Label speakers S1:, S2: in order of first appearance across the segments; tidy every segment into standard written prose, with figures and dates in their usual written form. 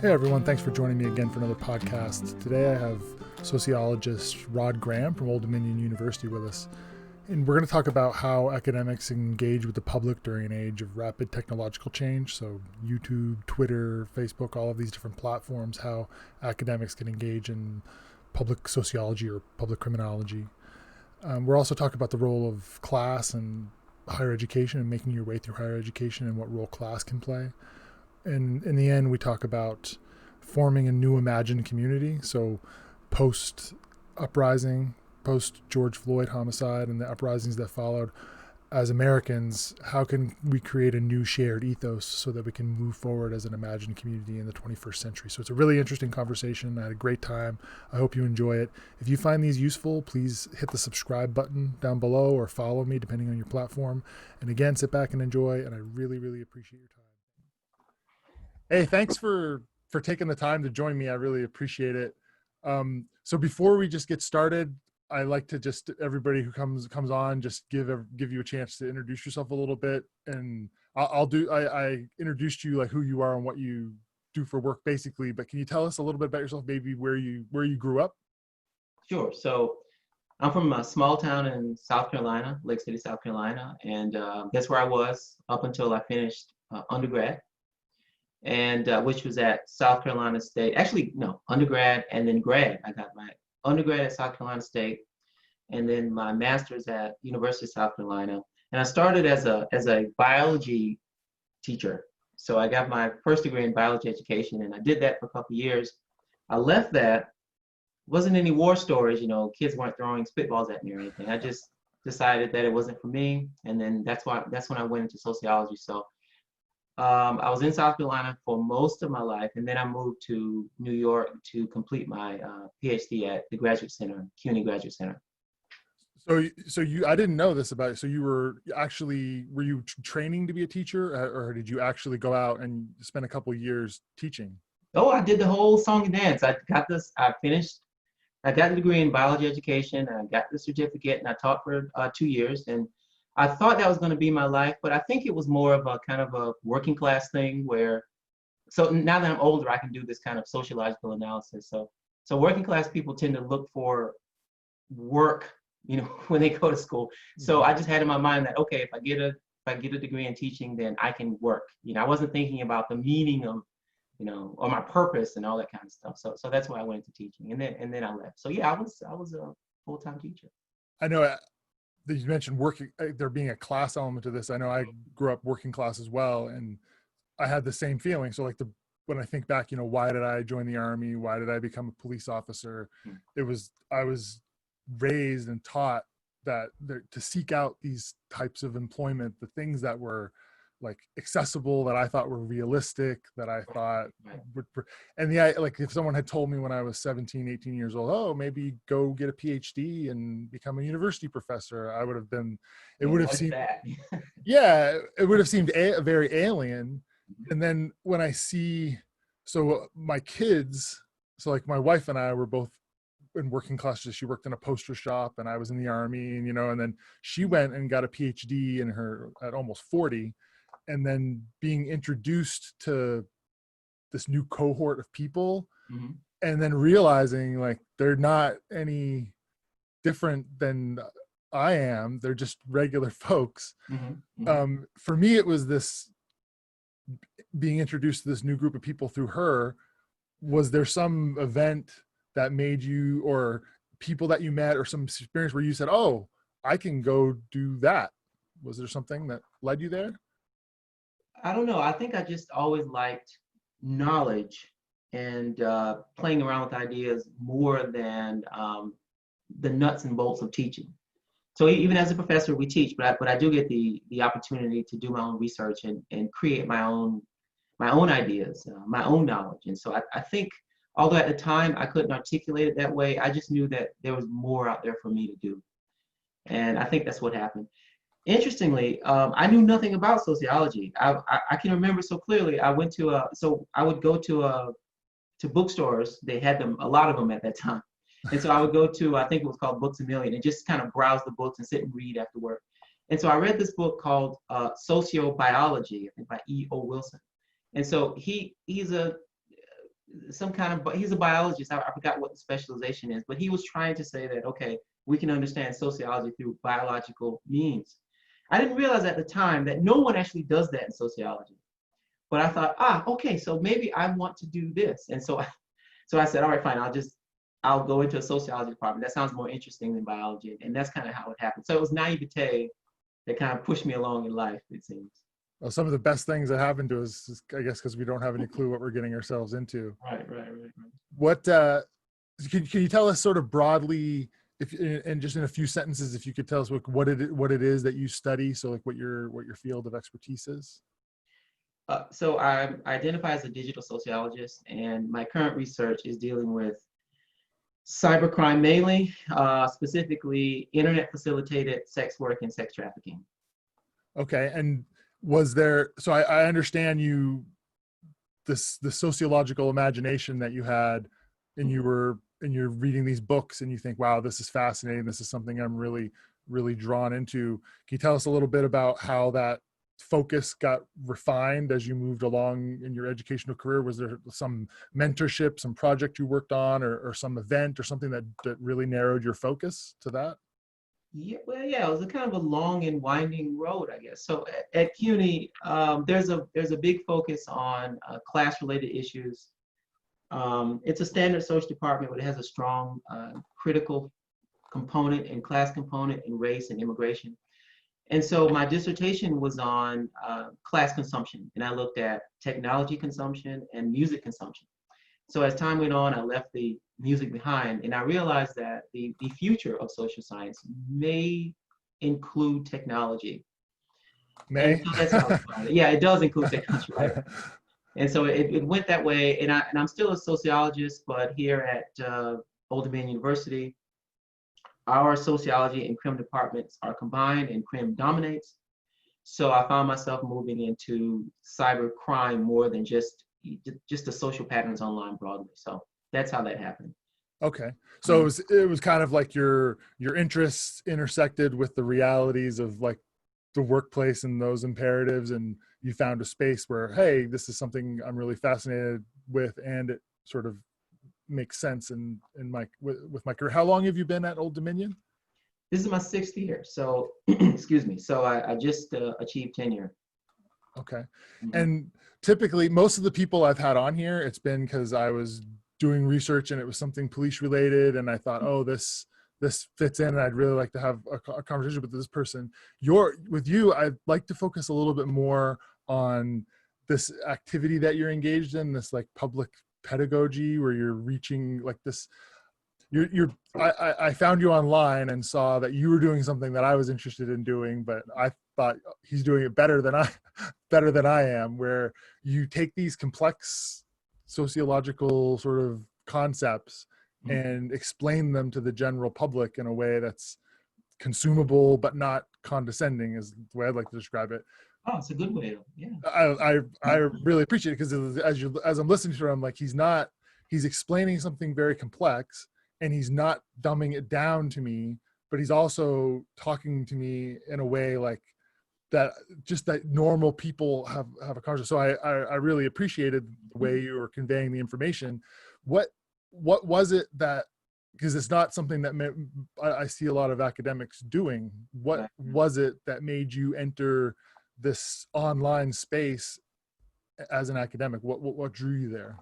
S1: Hey everyone, thanks for joining me again for another podcast. Today I have sociologist Rod Graham from Old Dominion University with us. And we're going to talk about how academics engage with the public during an age of rapid technological change. So YouTube, Twitter, Facebook, all of these different platforms, how academics can engage in public sociology or public criminology. We're also talking about the role of class and higher education and making your way through higher education and what role class can play. And in the end, we talk about forming a new imagined community. So post-uprising, post-George Floyd homicide and the uprisings that followed, as Americans, how can we create a new shared ethos so that we can move forward as an imagined community in the 21st century? So it's a really interesting conversation. I had a great time. I hope you enjoy it. If you find these useful, please hit the subscribe button down below or follow me depending on your platform. And again, sit back and enjoy. And I really, really appreciate your time. Hey, thanks for taking the time to join me. I really appreciate it. So before we just get started, I like to just, everybody who comes on, just give you a chance to introduce yourself a little bit. And I introduced you, like who you are and what you do for work basically, but can you tell us a little bit about yourself, maybe where you grew up?
S2: Sure. So I'm from a small town in South Carolina, Lake City, South Carolina. And that's where I was up until I finished undergrad. And which was at South Carolina State. Actually, no, undergrad and then grad. I got my undergrad at South Carolina State, and then my master's at University of South Carolina. And I started as a biology teacher. So I got my first degree in biology education, and I did that for a couple of years. I left that. Wasn't any war stories, kids weren't throwing spitballs at me or anything. I just decided that it wasn't for me, and then that's when I went into sociology. So I was in South Carolina for most of my life, and then I moved to New York to complete my PhD at the Graduate Center, CUNY Graduate Center.
S1: So I didn't know this about you. So were you training to be a teacher, or did you actually go out and spend a couple of years teaching?
S2: Oh, I did the whole song and dance. I got the degree in biology education, and I got the certificate, and I taught for 2 years. And I thought that was going to be my life, but I think it was more of a kind of a working class thing so now that I'm older, I can do this kind of sociological analysis. So working class people tend to look for work, when they go to school. So I just had in my mind that, okay, if I get a degree in teaching, then I can work. I wasn't thinking about the meaning of, or my purpose and all that kind of stuff. So that's why I went into teaching, and then I left. So yeah, I was a full-time teacher.
S1: I know. You mentioned working, there being a class element to this. I know I grew up working class as well, and I had the same feeling. So when I think back, why did I join the Army? Why did I become a police officer? I was raised and taught that to seek out these types of employment, the things that were like accessible, that I thought were realistic, that I thought would, and like if someone had told me when I was 17, 18 years old, oh, maybe go get a PhD and become a university professor, I would have been, it would have seemed, yeah, it would have seemed very alien. And then when I see, so my kids, so like my wife and I were both in working classes. She worked in a poster shop, and I was in the Army, and and then she went and got a PhD at almost 40. And then being introduced to this new cohort of people, and then realizing like they're not any different than I am. They're just regular folks. For me, it was this being introduced to this new group of people through her. Was there some event that made you, or people that you met, or some experience where you said, oh, I can go do that? Was there something that led you there?
S2: I don't know. I think I just always liked knowledge and playing around with ideas more than the nuts and bolts of teaching. So even as a professor, we teach, but I do get the opportunity to do my own research and create my own ideas, my own knowledge. And so I think, although at the time I couldn't articulate it that way, I just knew that there was more out there for me to do. And I think that's what happened. Interestingly, I knew nothing about sociology. I can remember so clearly. I would go to bookstores. They had them, a lot of them at that time. And so I would go to, I think it was called Books A Million, and just kind of browse the books and sit and read after work. And so I read this book called Sociobiology, I think by E.O. Wilson. And so he's a some kind of, but he's a biologist. I forgot what the specialization is, but he was trying to say that, okay, we can understand sociology through biological means. I didn't realize at the time that no one actually does that in sociology. But I thought, okay, so maybe I want to do this. And so I said, all right, fine, I'll go into a sociology department. That sounds more interesting than biology. And that's kind of how it happened. So it was naivete that kind of pushed me along in life, it seems.
S1: Well, some of the best things that happen to us is, I guess, because we don't have any clue what we're getting ourselves into.
S2: Right.
S1: What can you tell us sort of broadly, if and just in a few sentences, if you could tell us what it is that you study, so like what your field of expertise is?
S2: So I identify as a digital sociologist, and my current research is dealing with cybercrime mainly, specifically internet facilitated sex work and sex trafficking.
S1: Okay, and was there, so I understand the sociological imagination that you had, and you're reading these books and you think, wow, this is fascinating, this is something I'm really drawn into. Can you tell us a little bit about how that focus got refined as you moved along in your educational career? Was there some mentorship, some project you worked on, or some event or something that really narrowed your focus to that?
S2: Yeah, well, yeah, it was a kind of a long and winding road, I guess. So at CUNY, there's a big focus on class-related issues. It's a standard social department, but it has a strong critical component and class component and race and immigration. And so my dissertation was on class consumption, and I looked at technology consumption and music consumption. So as time went on, I left the music behind, and I realized that the future of social science may include technology.
S1: May?
S2: And so that's how it started. Yeah, it does include technology, right? And so it went that way, and I'm still a sociologist, but here at Old Dominion University, our sociology and crim departments are combined and crim dominates. So I found myself moving into cyber crime more than just the social patterns online broadly. So that's how that happened.
S1: Okay. So it was kind of like your interests intersected with the realities of like the workplace and those imperatives, and you found a space where, hey, this is something I'm really fascinated with, and it sort of makes sense with my career. How long have you been at Old Dominion?
S2: This is my 6th year. So, excuse me. So I just achieved tenure.
S1: Okay.
S2: Mm-hmm.
S1: And typically most of the people I've had on here, it's been because I was doing research and it was something police related, and I thought, oh, this fits in, and I'd really like to have a conversation with this person. With you, I'd like to focus a little bit more on this activity that you're engaged in, this like public pedagogy, where you're reaching like this. I found you online and saw that you were doing something that I was interested in doing, but I thought he's doing it better than I am, where you take these complex sociological sort of concepts and explain them to the general public in a way that's consumable but not condescending, is the way I'd like to describe it.
S2: Oh, it's a good way. Yeah.
S1: I really appreciate it, because as I'm listening to him, like he's explaining something very complex, and he's not dumbing it down to me, but he's also talking to me in a way like that, just that normal people have a conversation. So I really appreciated the way you were conveying the information. What was it that, because it's not something that I see a lot of academics doing. What was it that made you enter this online space as an academic? What drew you there?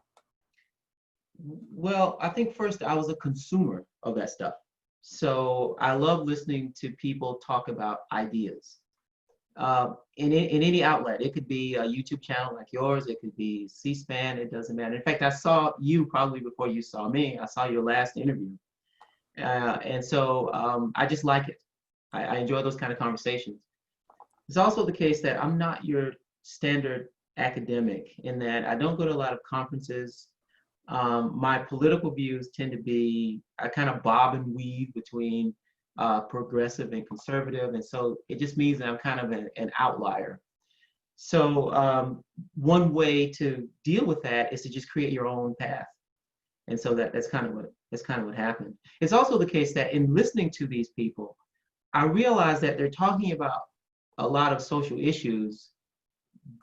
S2: Well, I think first I was a consumer of that stuff. So I love listening to people talk about ideas. In any outlet. It could be a YouTube channel like yours, it could be C-SPAN, it doesn't matter. In fact, I saw you probably before you saw me. I saw your last interview. And so I just like it. I enjoy those kind of conversations. It's also the case that I'm not your standard academic, in that I don't go to a lot of conferences. My political views tend to be, I kind of bob and weave between progressive and conservative, and so it just means that I'm kind of an outlier. So one way to deal with that is to just create your own path, and so that's kind of what happened. It's also the case that in listening to these people, I realize that they're talking about a lot of social issues,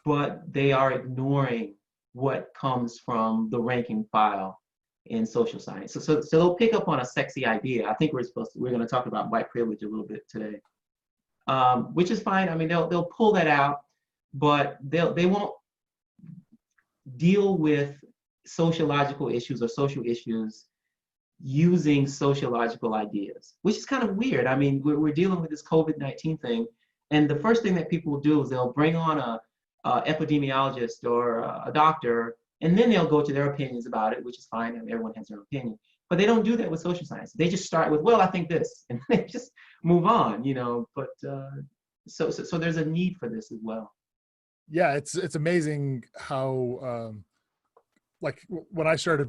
S2: but they are ignoring what comes from the ranking file in social science. So they'll pick up on a sexy idea. I think we're going to talk about white privilege a little bit today, which is fine. I mean, they'll pull that out, but they won't deal with sociological issues or social issues using sociological ideas, which is kind of weird. I mean, we're dealing with this COVID-19 thing, and the first thing that people will do is they'll bring on a epidemiologist or a doctor, and then they'll go to their opinions about it, which is fine. I mean, everyone has their opinion, but they don't do that with social science. They just start with, well, I think this, and they just move on, you know. But so there's a need for this as well.
S1: Yeah, it's amazing how like when I started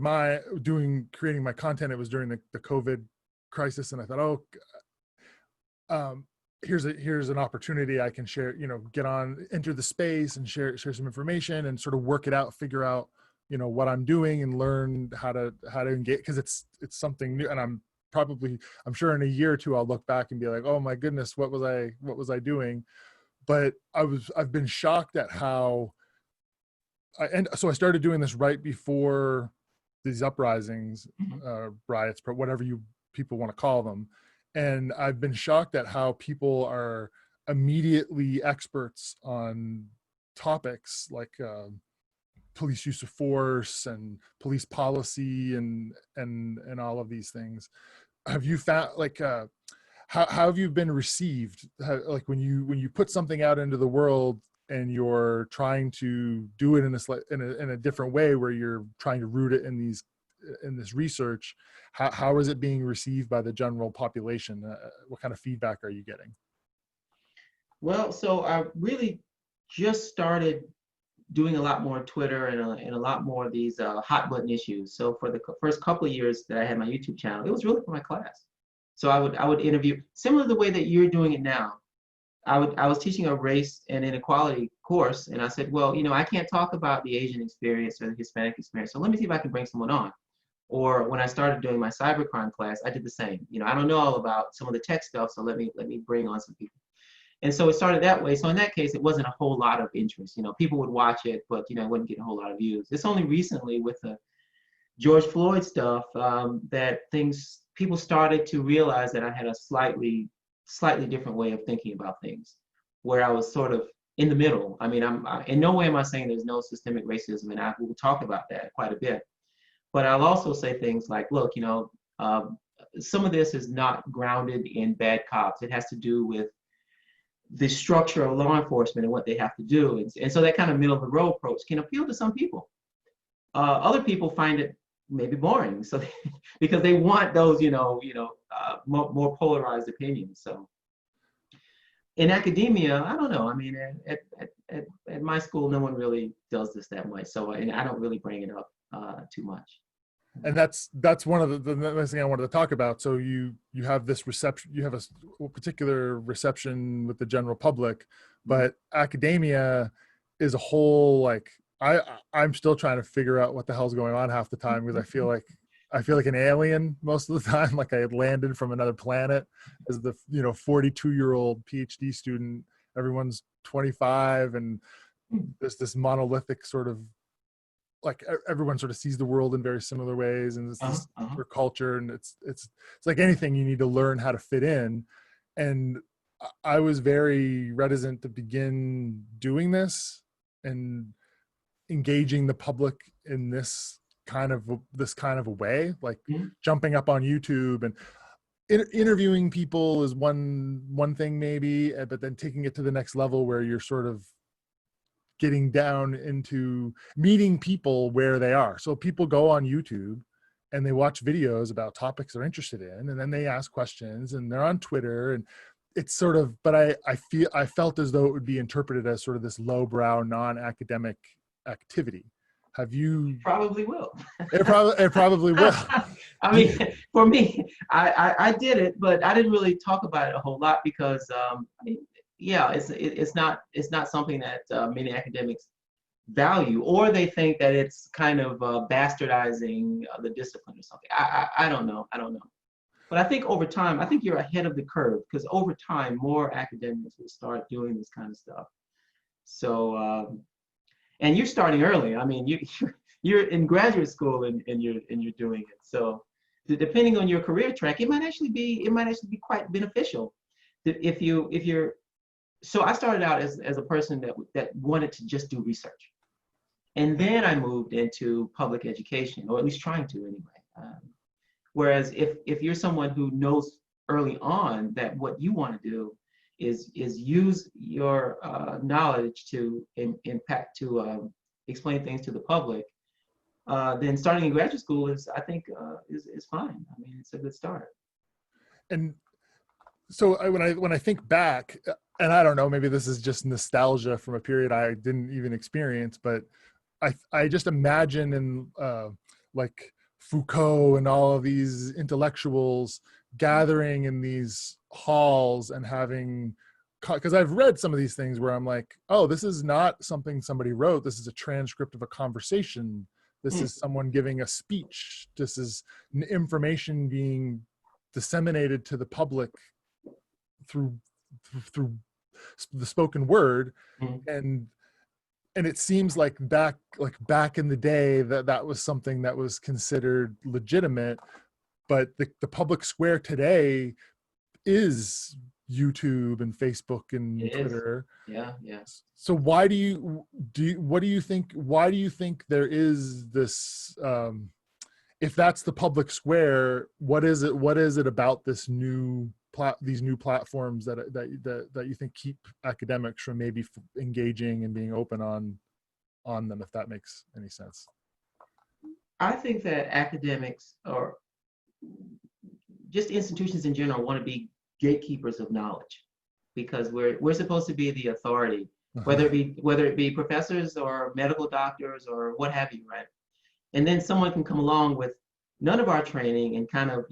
S1: creating my content, it was during the COVID crisis, and I thought, here's an opportunity I can share, you know, get on, enter the space and share some information and sort of work it out, figure out, you know, what I'm doing and learn how to engage, because it's something new. And I'm sure in a year or two I'll look back and be like, oh my goodness, what was I doing? But I've been shocked at how so I started doing this right before these uprisings, riots, whatever people want to call them. And I've been shocked at how people are immediately experts on topics like police use of force and police policy and all of these things. Have you found, like, how have you been received? Like when you put something out into the world and you're trying to do it in a different way, where you're trying to root it in this research, how is it being received by the general population? What kind of feedback are you getting?
S2: Well, so I really just started doing a lot more on Twitter and a lot more of these hot button issues. So for the first couple of years that I had my YouTube channel, it was really for my class. So I would interview, similar to the way that you're doing it now. I was teaching a race and inequality course, and I said, well, you know, I can't talk about the Asian experience or the Hispanic experience, so let me see if I can bring someone on. Or when I started doing my cybercrime class, I did the same. You know, I don't know all about some of the tech stuff, so let me bring on some people. And so it started that way. So in that case, it wasn't a whole lot of interest. You know, people would watch it, but, you know, it wouldn't get a whole lot of views. It's only recently with the George Floyd stuff that people started to realize that I had a slightly different way of thinking about things, where I was sort of in the middle. I mean, in no way am I saying there's no systemic racism, and I will talk about that quite a bit. But I'll also say things like, look, you know, some of this is not grounded in bad cops. It has to do with the structure of law enforcement and what they have to do. And so that kind of middle of the road approach can appeal to some people. Other people find it maybe boring, so because they want those, more polarized opinions. So in academia, I don't know. I mean, at my school, no one really does this that much. So and I don't really bring it up too much.
S1: And that's one of the next thing I wanted to talk about. So you have this reception, you have a particular reception with the general public, but academia is a whole, like, I'm still trying to figure out what the hell's going on half the time, because I feel like an alien most of the time, like I had landed from another planet as the 42-year-old PhD student. Everyone's 25, and there's this monolithic sort of, like, everyone sort of sees the world in very similar ways, and it's this culture, and it's like anything, you need to learn how to fit in. And I was very reticent to begin doing this and engaging the public in this kind of a way, like jumping up on YouTube and interviewing people is one thing maybe, but then taking it to the next level where you're sort of getting down into meeting people where they are. So people go on YouTube and they watch videos about topics they're interested in, and then they ask questions, and they're on Twitter, and it's sort of, but I felt as though it would be interpreted as sort of this lowbrow, non-academic activity. Have you?
S2: Probably will.
S1: It probably will.
S2: I mean, for me, I did it, but I didn't really talk about it a whole lot because, it's not something that many academics value, or they think that it's kind of bastardizing the discipline or something. I don't know. But I think over time, I think you're ahead of the curve, because over time, more academics will start doing this kind of stuff. So, and you're starting early. I mean, you're in graduate school and you're doing it. So depending on your career track, it might actually be quite beneficial if you're. So I started out as a person that wanted to just do research, and then I moved into public education, or at least trying to anyway. Whereas if you're someone who knows early on that what you want to do is use your knowledge to explain things to the public, then starting in graduate school is, I think, is fine. I mean, it's a good start.
S1: And so when I think back, and I don't know, maybe this is just nostalgia from a period I didn't even experience, but I just imagine in like Foucault and all of these intellectuals gathering in these halls and having, because I've read some of these things where I'm like, oh, this is not something somebody wrote. This is a transcript of a conversation. This is someone giving a speech. This is information being disseminated to the public through the spoken word. And it seems like back in the day that was something that was considered legitimate, but the public square today is YouTube and Facebook and Twitter.
S2: Yeah.
S1: So what do you think, why do you think there is this, if that's the public square, what is it about this these new platforms that you think keep academics from maybe engaging and being open on them, if that makes any sense?
S2: I think that academics, or just institutions in general, want to be gatekeepers of knowledge, because we're supposed to be the authority, whether it be professors or medical doctors or what have you, right? And then someone can come along with none of our training and kind of,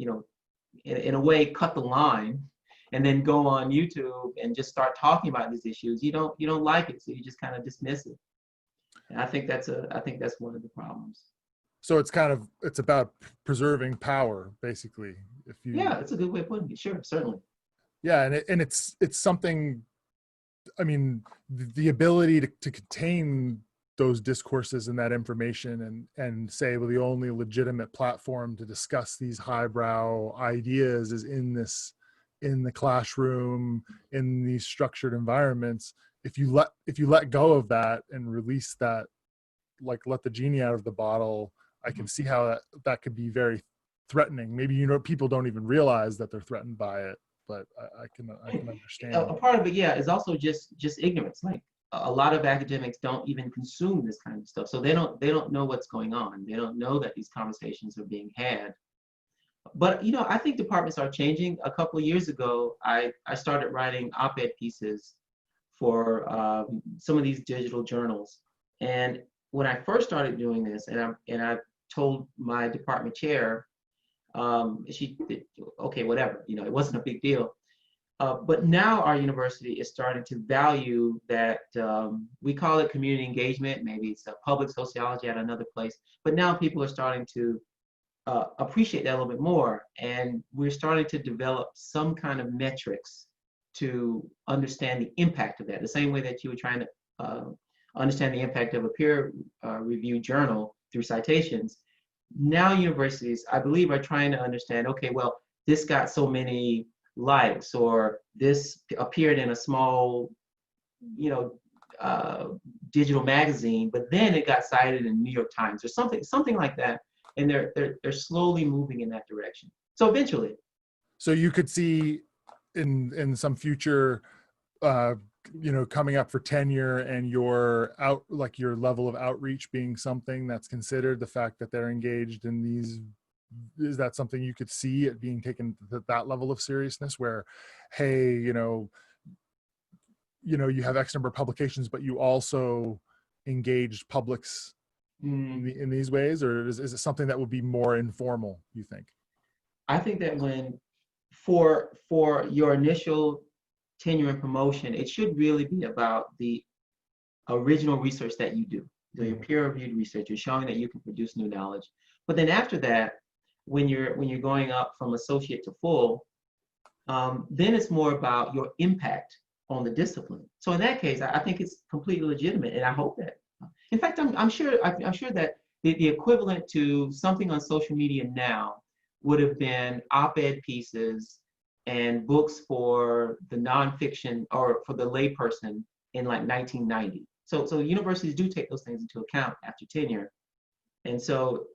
S2: in a way, cut the line, and then go on YouTube and just start talking about these issues. You don't like it, so you just kind of dismiss it. And I think that's one of the problems.
S1: So it's about preserving power, basically.
S2: Yeah, it's a good way of putting it. Sure, certainly.
S1: Yeah, and it's something. I mean, the ability to contain those discourses and that information and say, well, the only legitimate platform to discuss these highbrow ideas is in the classroom, in these structured environments. If you let go of that and release that, like let the genie out of the bottle, I can see how that could be very threatening. Maybe, people don't even realize that they're threatened by it, but I can understand.
S2: A part of it, yeah, is also just ignorance. Like, a lot of academics don't even consume this kind of stuff, so they don't know what's going on. They don't know that these conversations are being had. But I think departments are changing. A couple of years ago, I started writing op-ed pieces for some of these digital journals. And when I first started doing this, and I told my department chair, she did, okay, whatever, it wasn't a big deal. But now our university is starting to value that. We call it community engagement. Maybe it's a public sociology at another place. But now people are starting to appreciate that a little bit more. And we're starting to develop some kind of metrics to understand the impact of that. The same way that you were trying to understand the impact of a peer-reviewed journal through citations. Now universities, I believe, are trying to understand, okay, well, this got so many likes, or this appeared in a small, digital magazine, but then it got cited in New York Times or something like that. And they're slowly moving in that direction. So eventually.
S1: So you could see in some future, coming up for tenure, and your level of outreach being something that's considered, the fact that they're engaged in these. Is that something you could see it being taken to that level of seriousness where, hey, you have X number of publications, but you also engaged publics in these ways? Or is it something that would be more informal, you think?
S2: I think that for your initial tenure and promotion, it should really be about the original research that you do. Your peer-reviewed research. You're showing that you can produce new knowledge. But then after that, when you're going up from associate to full, then it's more about your impact on the discipline. So in that case, I think it's completely legitimate, and I hope that In fact, I'm sure that the equivalent to something on social media now would have been op-ed pieces and books for the nonfiction or for the layperson in like 1990. So universities do take those things into account after tenure, and so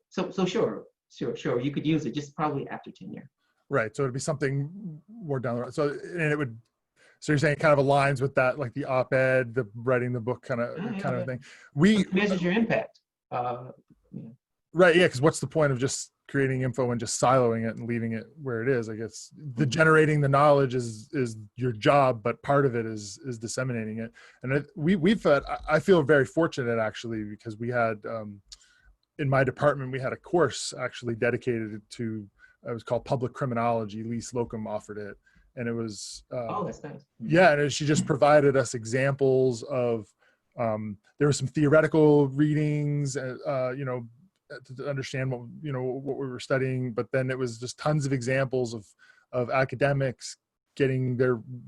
S2: sure, you could use it, just probably after tenure.
S1: Right. So it'd be something more down the road. So, and it would, so you're saying it kind of aligns with that, like the op-ed, the writing the book kind of thing.
S2: It measures your impact. Yeah.
S1: Right. Yeah. Because what's the point of just creating info and just siloing it and leaving it where it is? I guess the generating the knowledge is your job, but part of it is disseminating it. And we've had, I feel very fortunate actually, because we had, in my department, we had a course actually dedicated to, it was called Public Criminology. Lee Slocum offered it. And it was,
S2: oh, that's nice.
S1: Yeah. And she just provided us examples of, there were some theoretical readings, you know, to understand what, you know, what we were studying, but then it was just tons of examples of academics getting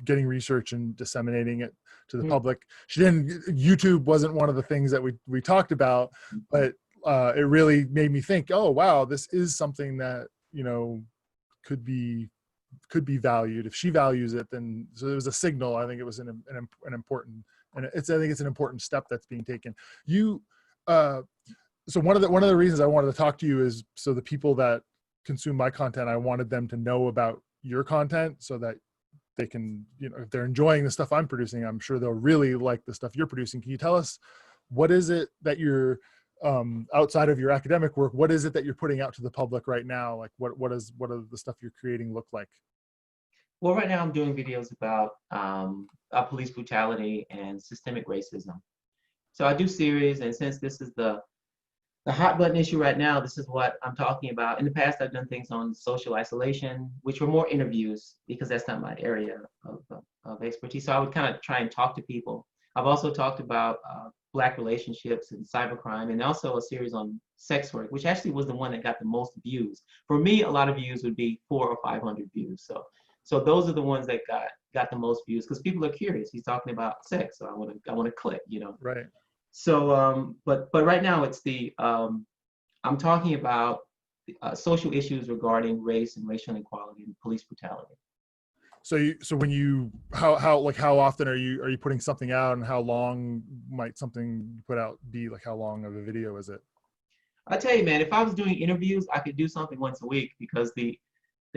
S1: research and disseminating it to the public. YouTube wasn't one of the things that we talked about, but it really made me think, oh wow, this is something that, you know, could be valued. If she values it, then, so it was a signal. I think it was an important, and I think it's an important step that's being taken. So one of the reasons I wanted to talk to you is so the people that consume my content, I wanted them to know about your content so that they can, you know, if they're enjoying the stuff I'm producing, I'm sure they'll really like the stuff you're producing. Can you tell us what is it that you're, outside of your academic work, what is it that you're putting out to the public right now? Like what does the stuff you're creating look like?
S2: Well, right now I'm doing videos about police brutality and systemic racism. So I do series, and since this is the hot button issue right now, this is what I'm talking about. In the past, I've done things on social isolation, which were more interviews because that's not my area of expertise. So I would kind of try and talk to people. I've also talked about Black relationships and cybercrime, and also a series on sex work, which actually was the one that got the most views. For me, a lot of views would be 400 or 500 views. So those are the ones that got the most views because people are curious. He's talking about sex, so I want to click, you know.
S1: Right.
S2: So, but right now it's I'm talking about social issues regarding race and racial inequality and police brutality.
S1: So when you, how often are you putting something out, and how long might something you put out be? Like how long of a video is it?
S2: I tell you, man, if I was doing interviews, I could do something once a week because the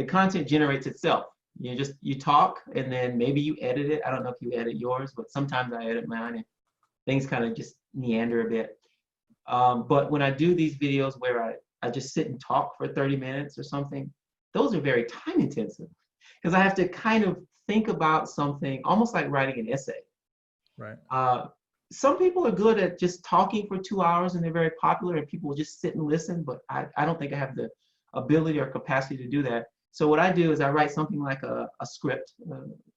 S2: content generates itself. You talk and then maybe you edit it. I don't know if you edit yours, but sometimes I edit mine and things kind of just meander a bit. But when I do these videos where I just sit and talk for 30 minutes or something, those are very time intensive because I have to kind of think about something almost like writing an essay.
S1: Right.
S2: Some people are good at just talking for 2 hours and they're very popular and people will just sit and listen, but I don't think I have the ability or capacity to do that. So what I do is I write something like a script,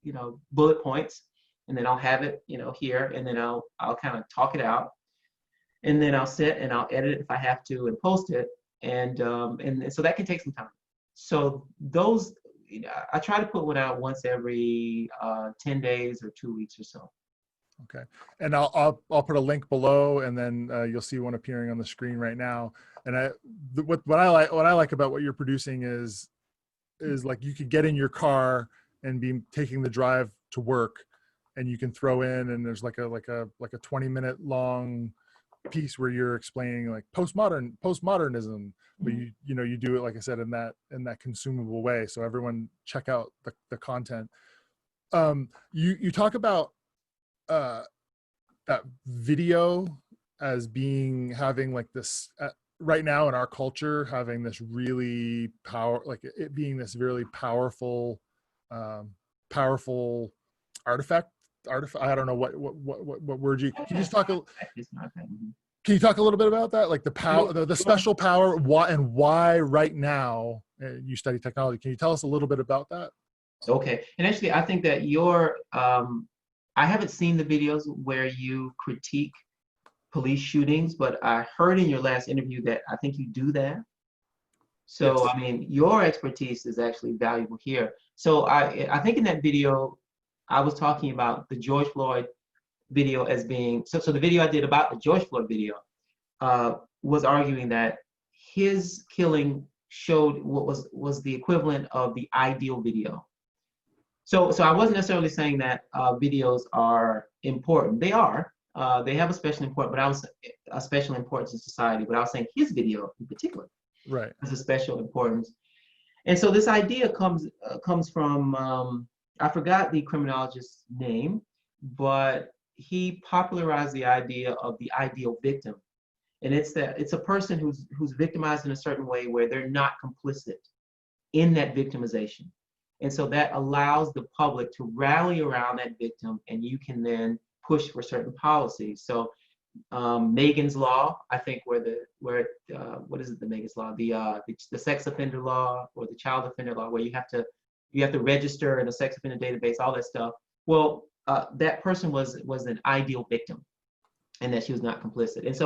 S2: you know, bullet points, and then I'll have it, you know, here, and then I'll kind of talk it out, and then I'll sit and I'll edit it if I have to and post it, and so that can take some time. So those, you know, I try to put one out once every 10 days or 2 weeks or so.
S1: Okay, and I'll put a link below, and then you'll see one appearing on the screen right now. And what I like about what you're producing is like you could get in your car and be taking the drive to work, and you can throw in, and there's like a 20-minute long piece where you're explaining like postmodernism, but you know you do it, like I said, in that consumable way. So everyone check out the content. You talk about that video as having like this right now in our culture, having this really it being this really powerful artifact. I don't know what word can you just talk can you talk a little bit about that, like the power, the special power, why right now you study technology? Can you tell us a little bit about that?
S2: Okay, and actually I think that I haven't seen the videos where you critique police shootings, but I heard in your last interview that I think you do that. So, yes. I mean, your expertise is actually valuable here. So I think in that video, I was talking about the George Floyd video as being, so the video I did about the George Floyd video was arguing that his killing showed what was the equivalent of the ideal video. So I wasn't necessarily saying that videos are important. They are. They have a special importance, but I was a special importance in society. But I was saying his video in particular has a special importance. And so this idea comes from I forgot the criminologist's name, but he popularized the idea of the ideal victim. And it's that it's a person who's victimized in a certain way where they're not complicit in that victimization. And so that allows the public to rally around that victim, and you can then push for certain policies. So Megan's Law, I think, what is it? The Megan's Law, the sex offender law or the child offender law, where you have to register in a sex offender database, all that stuff. Well, that person was an ideal victim, and that she was not complicit. And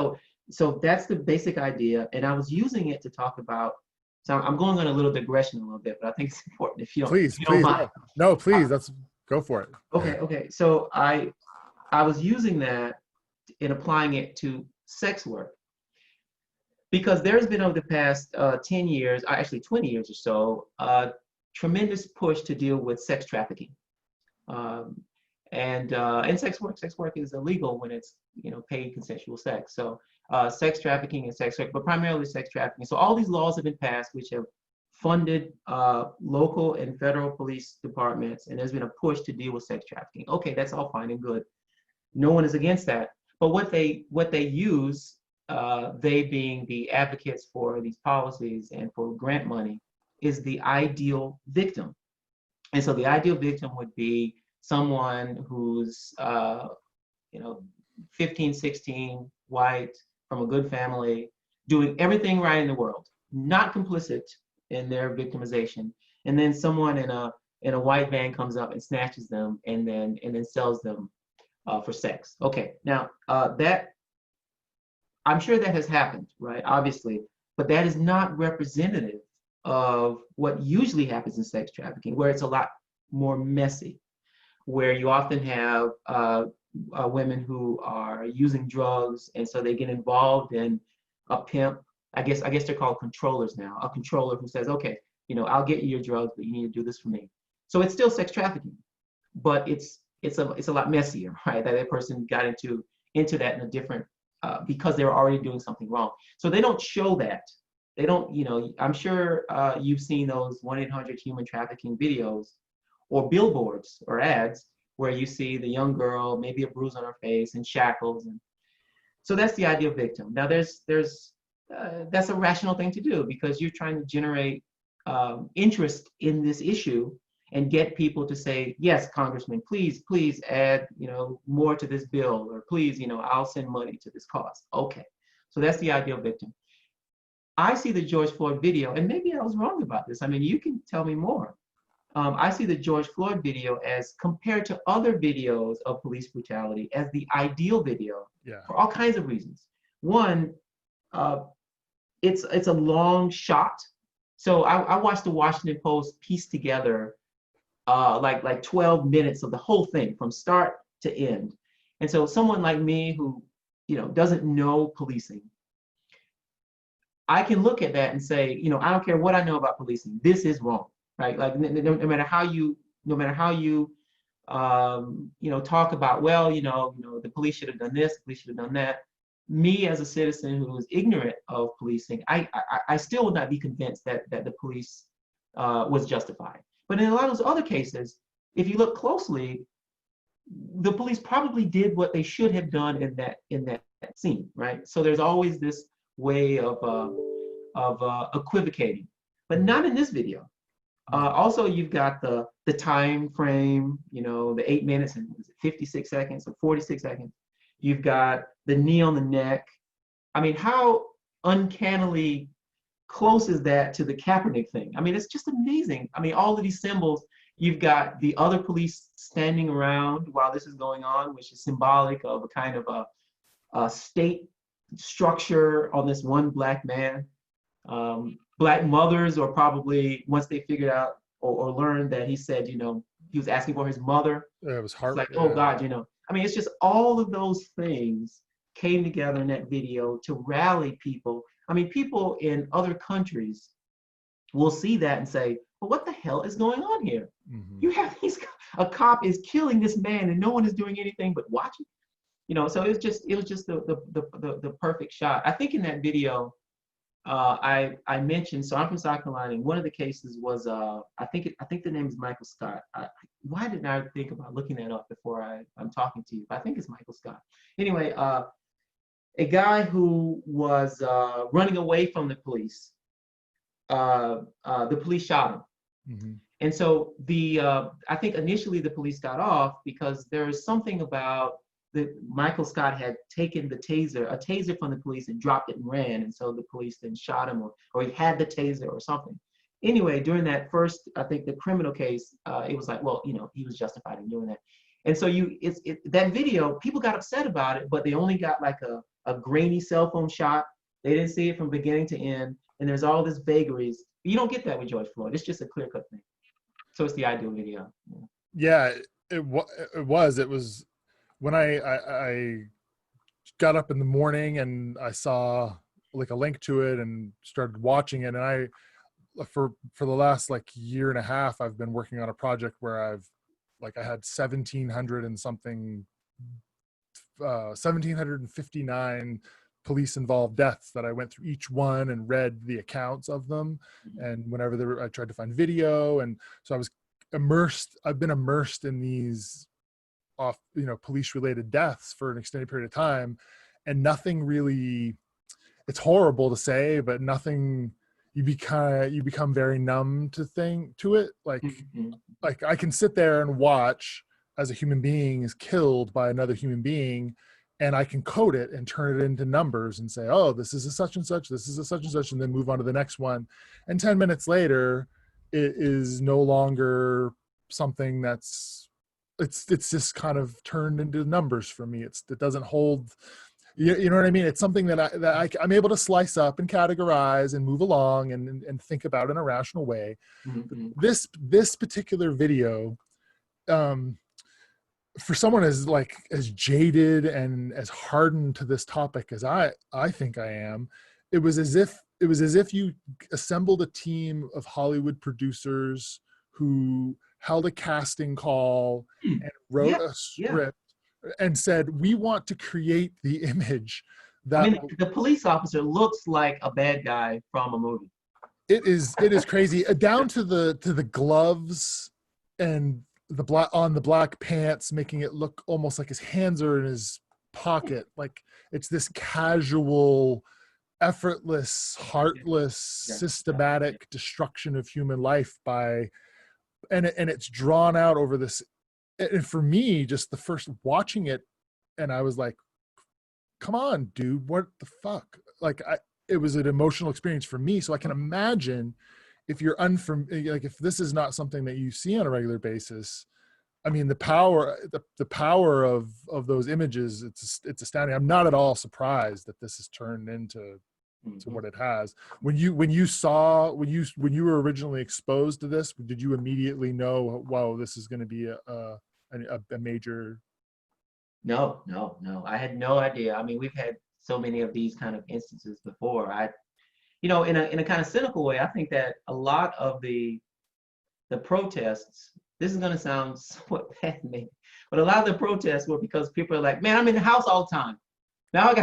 S2: so that's the basic idea. And I was using it to talk about. So I'm going on a little digression a little bit, but I think it's important if you don't.
S1: Please,
S2: if you don't mind.
S1: No, please, go for it.
S2: Okay. So I was using that in applying it to sex work, because there's been over the past 10 years, actually 20 years or so, tremendous push to deal with sex trafficking. And sex work is illegal when it's paid consensual sex. So sex trafficking and sex work, but primarily sex trafficking. So all these laws have been passed which have funded local and federal police departments, and there's been a push to deal with sex trafficking. Okay, that's all fine and good. No one is against that. But what they use, they being the advocates for these policies and for grant money, is the ideal victim. And so the ideal victim would be someone who's 15, 16, white, from a good family, doing everything right in the world, not complicit in their victimization. And then someone in a white van comes up and snatches them and then sells them for sex. Okay, now that, I'm sure that has happened, right? Obviously, but that is not representative of what usually happens in sex trafficking, where it's a lot more messy, where you often have women who are using drugs, and so they get involved in a pimp. I guess they're called controllers now. A controller who says, okay, I'll get you your drugs, but you need to do this for me. So it's still sex trafficking, but it's a lot messier, right? That person got into that in a different because they were already doing something wrong. So they don't show that. They don't, I'm sure you've seen those 1-800-human trafficking videos or billboards or ads where you see the young girl, maybe a bruise on her face and shackles. And so that's the ideal victim. Now that's a rational thing to do, because you're trying to generate interest in this issue and get people to say, yes, Congressman, please add, more to this bill, or please, I'll send money to this cause. Okay, so that's the ideal victim. I see the George Floyd video, and maybe I was wrong about this. I mean, you can tell me more. I see the George Floyd video as, compared to other videos of police brutality, as the ideal video for all kinds of reasons. One, it's a long shot. So I watched the Washington Post piece together like 12 minutes of the whole thing from start to end. And so someone like me who doesn't know policing, I can look at that and say, I don't care what I know about policing, this is wrong. Right, like no matter how you talk about, well, the police should have done this, the police should have done that. Me as a citizen who is ignorant of policing, I still would not be convinced that the police was justified. But in a lot of those other cases, if you look closely, the police probably did what they should have done in that scene, right? So there's always this way of equivocating, but not in this video. Also, you've got the time frame, the 8 minutes and 56 seconds or 46 seconds. You've got the knee on the neck. I mean, how uncannily close is that to the Kaepernick thing? I mean, it's just amazing. I mean, all of these symbols. You've got the other police standing around while this is going on, which is symbolic of a kind of a state structure on this one black man. Black mothers, or probably once they figured out or learned that he said, he was asking for his mother.
S1: Yeah, it was heart.
S2: It's like, oh God, I mean, it's just all of those things came together in that video to rally people. I mean, people in other countries will see that and say, well, what the hell is going on here?
S1: Mm-hmm.
S2: You have a cop is killing this man and no one is doing anything but watching. So it was just the perfect shot. I think in that video, I mentioned, so I'm from South Carolina, and one of the cases was I think the name is Michael Scott. Why didn't I think about looking that up before I'm talking to you? But I think it's Michael Scott. Anyway, a guy who was running away from the police. The police shot him.
S1: Mm-hmm.
S2: And so I think initially the police got off because there is something about Michael Scott had taken a taser from the police and dropped it and ran. And so the police then shot him or he had the taser or something. Anyway, during that first, I think the criminal case, it was like, well, he was justified in doing that. And so that video, people got upset about it, but they only got like a grainy cell phone shot. They didn't see it from beginning to end. And there's all this vagaries. You don't get that with George Floyd. It's just a clear-cut thing. So it's the ideal video.
S1: Yeah, it was when I got up in the morning and I saw like a link to it and started watching it. And for the last like year and a half, I've been working on a project where I had 1,759 police involved deaths that I went through each one and read the accounts of them. And whenever I tried to find video. And so I've been immersed in these police related deaths for an extended period of time, and nothing really, it's horrible to say, but nothing, you become very numb to it. Like I can sit there and watch as a human being is killed by another human being, and I can code it and turn it into numbers and say, oh, this is a such and such, this is a such and such, and then move on to the next one. And 10 minutes later, it is no longer something it's just kind of turned into numbers for me. It doesn't hold, you know what I mean? It's something that I'm able to slice up and categorize and move along and think about in a rational way.
S2: Mm-hmm.
S1: This particular video, for someone as jaded and as hardened to this topic as I think I am, it was as if you assembled a team of Hollywood producers who held a casting call and wrote a script and said, we want to create the image that,
S2: I mean, the police officer looks like a bad guy from a movie.
S1: It is crazy, down to the gloves and the black pants, making it look almost like his hands are in his pocket. Like it's this casual, effortless, heartless, systematic destruction of human life and it's drawn out over this. And for me, just the first watching it, and I was like, come on, dude, what the fuck? Like it was an emotional experience for me. So I can imagine if you're if this is not something that you see on a regular basis, I mean, the power of those images, it's astounding. I'm not at all surprised that this has turned into what it has. When you were originally exposed to this, did you immediately know, wow, this is going to be a major?
S2: No. I had no idea. I mean, we've had so many of these kind of instances before. In a kind of cynical way, I think that a lot of the protests, this is going to sound somewhat bad to me, but a lot of the protests were because people are like, man, I'm in the house all the time. Now I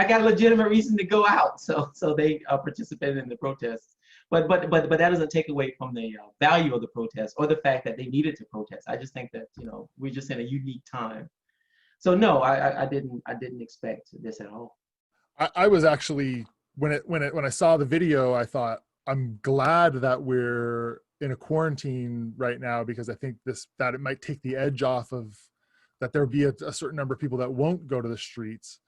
S2: got a legitimate reason to go out. So they participated in the protests. But that doesn't take away from the value of the protest or the fact that they needed to protest. I just think that, we're just in a unique time. So no, I didn't expect this at all.
S1: I was actually, when I saw the video, I thought, I'm glad that we're in a quarantine right now, because I think that it might take the edge off of that. There'll be a certain number of people that won't go to the streets.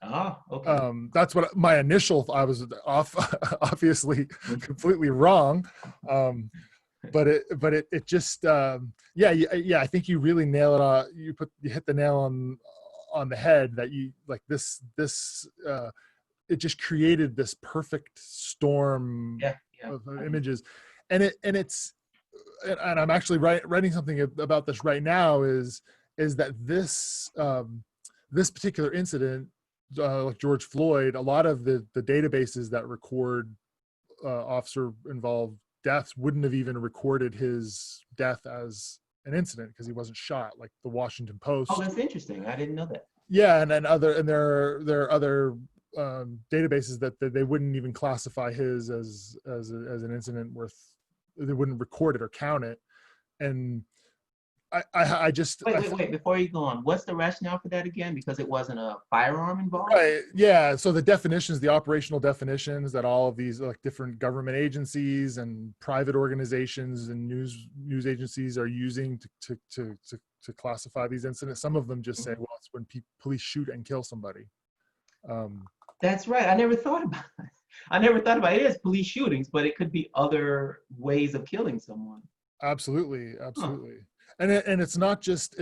S2: Okay.
S1: That's what my initial, I was obviously completely wrong. But it just, I think you really nail it on. You hit the nail on the head, that you like this, it just created this perfect storm of images. And I'm actually writing something about this right now. Is is that this particular incident, like George Floyd, a lot of the databases that record officer involved deaths wouldn't have even recorded his death as an incident because he wasn't shot, like the Washington Post.
S2: Oh, that's interesting. I didn't know that.
S1: Yeah, and there are other databases that they wouldn't even classify his as an incident worth. They wouldn't record it or count it, and I just
S2: wait. Before you go on, what's the rationale for that again? Because it wasn't a firearm involved?
S1: Right. Yeah. So the definitions, the operational definitions that all of these like different government agencies and private organizations and news agencies are using to classify these incidents. Some of them just say, well, it's when police shoot and kill somebody.
S2: That's right. I never thought about it. I never thought about it as police shootings, but it could be other ways of killing someone.
S1: Absolutely. Absolutely. Huh. And it's not just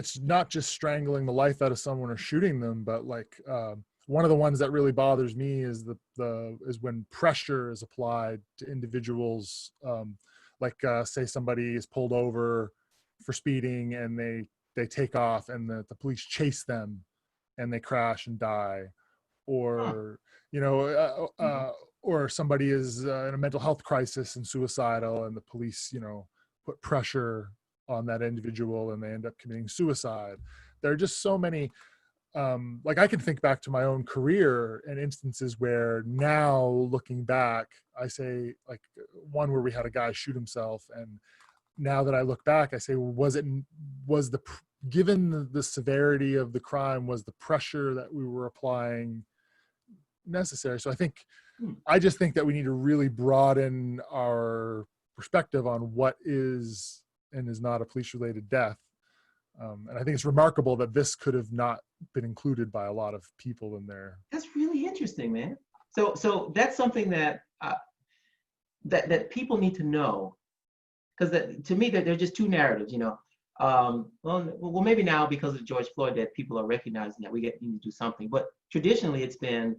S1: strangling the life out of someone or shooting them, but like one of the ones that really bothers me is is when pressure is applied to individuals, say somebody is pulled over for speeding and they take off and the police chase them and they crash and die, or or somebody is in a mental health crisis and suicidal and the police put pressure on that individual and they end up committing suicide. There are just so many, like I can think back to my own career and instances where now looking back, I say like one where we had a guy shoot himself, and now that I look back, I say, given the severity of the crime, was the pressure that we were applying necessary? So I just think that we need to really broaden our perspective on what is and is not a police-related death. And I think it's remarkable that this could have not been included by a lot of people in there.
S2: That's really interesting, man. So that's something that that people need to know, because to me that they're just two narratives, well, maybe now because of George Floyd that people are recognizing that we need to do something. But traditionally, it's been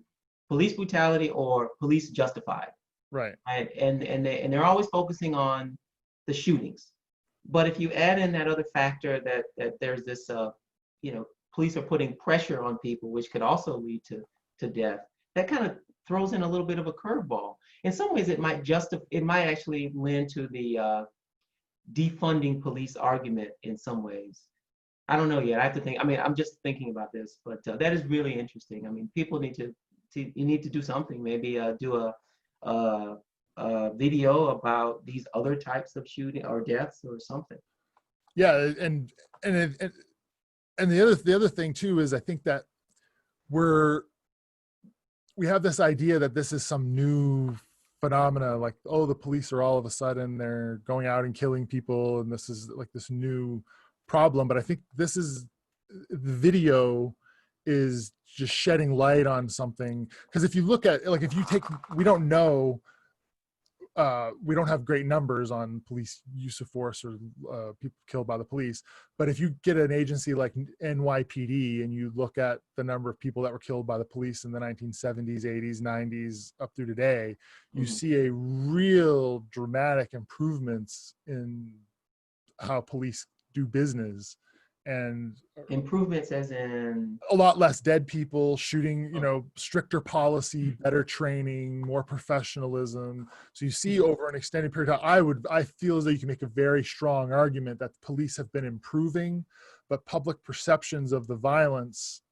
S2: police brutality or police justified.
S1: Right.
S2: And they're always focusing on the shootings. But if you add in that other factor that there's this, police are putting pressure on people, which could also lead to death, that kind of throws in a little bit of a curveball. In some ways, it might actually lend to the defunding police argument in some ways. I don't know yet. I have to think. I mean, I'm just thinking about this, but that is really interesting. I mean, people need to do something. Maybe do a video about these other types of shooting or deaths or something.
S1: Yeah, and the other thing too is I think that we have this idea that this is some new phenomena, like, oh, the police are all of a sudden they're going out and killing people and this is like this new problem. But I think the video is just shedding light on something, because if you look at, like, we don't know, we don't have great numbers on police use of force or people killed by the police. But if you get an agency like NYPD and you look at the number of people that were killed by the police in the 1970s, 80s, 90s up through today, you see a real dramatic improvements in how police do business. And
S2: improvements as in
S1: a lot less dead people, shooting, stricter policy, better training, more professionalism. So you see over an extended period of time, I feel as though you can make a very strong argument that police have been improving, but public perceptions of the violence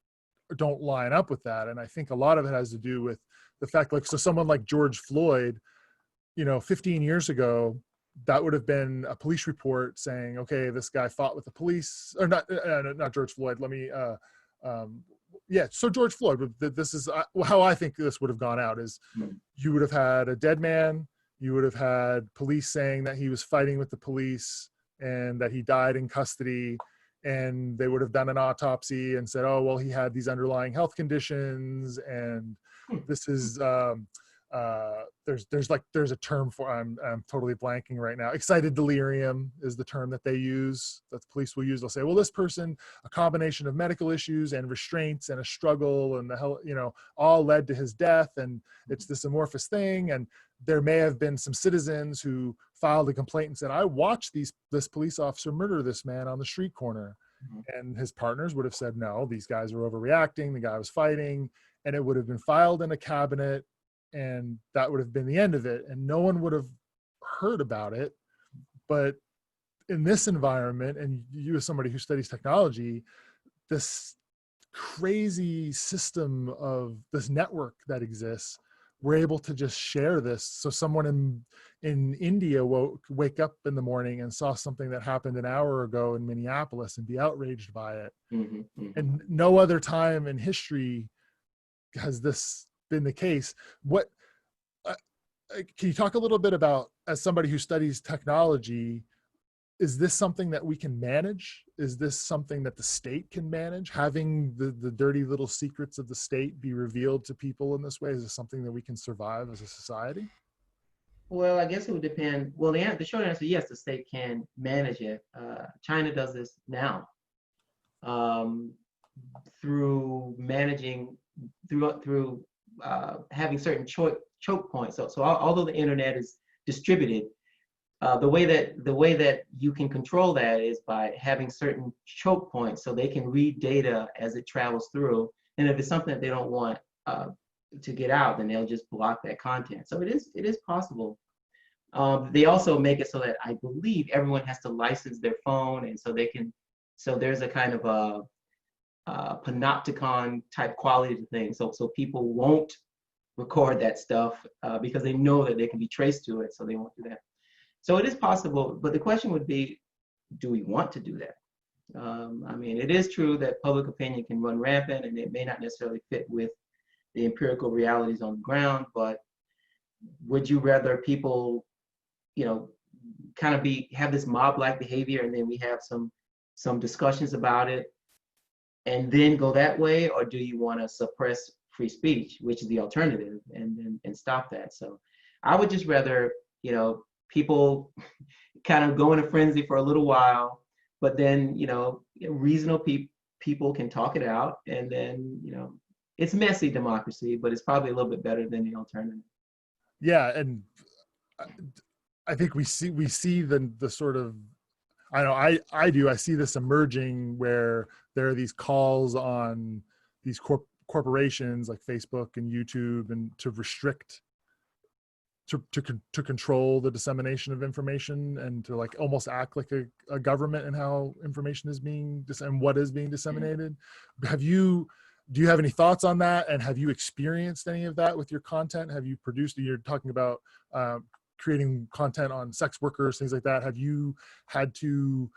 S1: don't line up with that. And I think a lot of it has to do with the fact, like, so someone like George Floyd, 15 years ago, that would have been a police report saying, okay, this guy fought with the police, or not George Floyd. So George Floyd, this is how I think this would have gone out is you would have had a dead man. You would have had police saying that he was fighting with the police and that he died in custody. And they would have done an autopsy and said, oh, well, he had these underlying health conditions. And this is, there's a term for, I'm totally blanking right now. Excited delirium is the term that they use, that the police will use. They'll say, well, this person, a combination of medical issues and restraints and a struggle and all led to his death. And it's this amorphous thing. And there may have been some citizens who filed a complaint and said, I watched this police officer murder this man on the street corner. And his partners would have said, no, these guys are overreacting. The guy was fighting, and it would have been filed in a cabinet, and that would have been the end of it. And no one would have heard about it. But in this environment, and you as somebody who studies technology, this crazy system of this network that exists, we're able to just share this. So someone in India wake up in the morning and saw something that happened an hour ago in Minneapolis and be outraged by it. And no other time in history has this been the case. What can you talk a little bit about, as somebody who studies technology, is this something that we can manage? Is this something that the state can manage? Having the dirty little secrets of the state be revealed to people in this way, is this something that we can survive as a society?
S2: Well, I guess it would depend. Well, the short answer, yes, the state can manage it. China does this now through managing, through having certain choke points. So although the internet is distributed, the way that you can control that is by having certain choke points, so they can read data as it travels through. And if it's something that they don't want to get out, then they'll just block that content. So it is possible. They also make it so that I believe everyone has to license their phone, and so there's a kind of a panopticon type quality to things. So people won't record that stuff because they know that they can be traced to it, so they won't do that. So it is possible, but the question would be, do we want to do that? I mean, it is true that public opinion can run rampant, and it may not necessarily fit with the empirical realities on the ground, but would you rather people, kind of have this mob-like behavior, and then we have some discussions about it, and then go that way, or do you want to suppress free speech, which is the alternative, and stop that? So I would just rather, people kind of go in a frenzy for a little while, but then, reasonable people can talk it out, and then, it's messy democracy, but it's probably a little bit better than the alternative.
S1: Yeah, and I think we see the sort of, I know I see this emerging where there are these calls on these corporations like Facebook and YouTube, and to restrict, to control the dissemination of information, and to like almost act like a government in how information is being and what is being disseminated. Do you have any thoughts on that? And have you experienced any of that with your content? Have you produced, you're talking about creating content on sex workers, things like that. Have you had to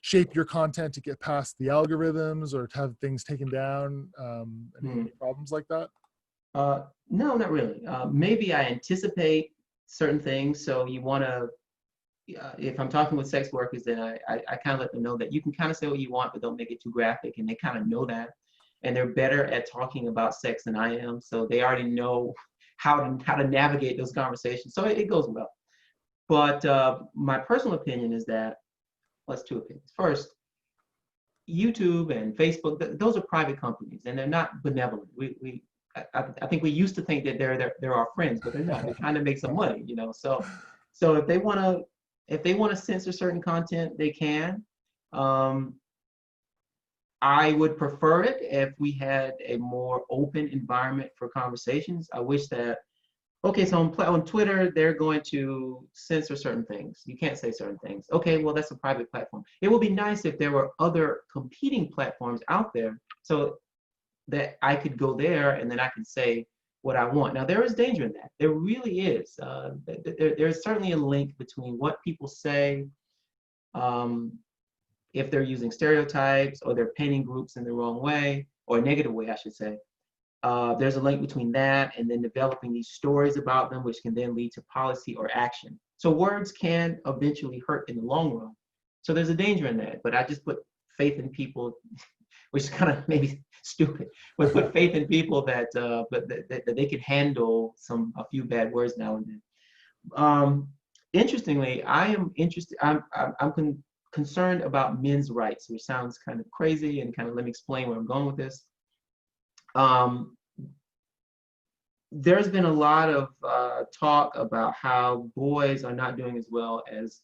S1: shape your content to get past the algorithms, or to have things taken down? Any problems like that?
S2: No, not really. Maybe I anticipate certain things. So you want to, if I'm talking with sex workers, then I kind of let them know that you can kind of say what you want, but don't make it too graphic. And they kind of know that. And they're better at talking about sex than I am. So they already know how to navigate those conversations. So it goes well. But my personal opinion is that, well, it's two opinions. First, YouTube and Facebook, those are private companies, and they're not benevolent. I think we used to think that they're our friends, but they're not. They're trying to make some money, So if they want to censor certain content, they can. I would prefer it if we had a more open environment for conversations. I wish that, okay, so on Twitter, they're going to censor certain things. You can't say certain things. Okay, well, that's a private platform. It would be nice if there were other competing platforms out there, so that I could go there and then I can say what I want. Now, there is danger in that. There really is. There's certainly a link between what people say, if they're using stereotypes, or they're painting groups in the wrong way, or a negative way, I should say. There's a link between that and then developing these stories about them, which can then lead to policy or action. So words can eventually hurt in the long run. So there's a danger in that, but I just put faith in people, which is kind of maybe stupid, but put faith in people that they could handle a few bad words now and then. Interestingly, I'm concerned about men's rights, which sounds kind of crazy, and kind of let me explain where I'm going with this. There's been a lot of talk about how boys are not doing as well as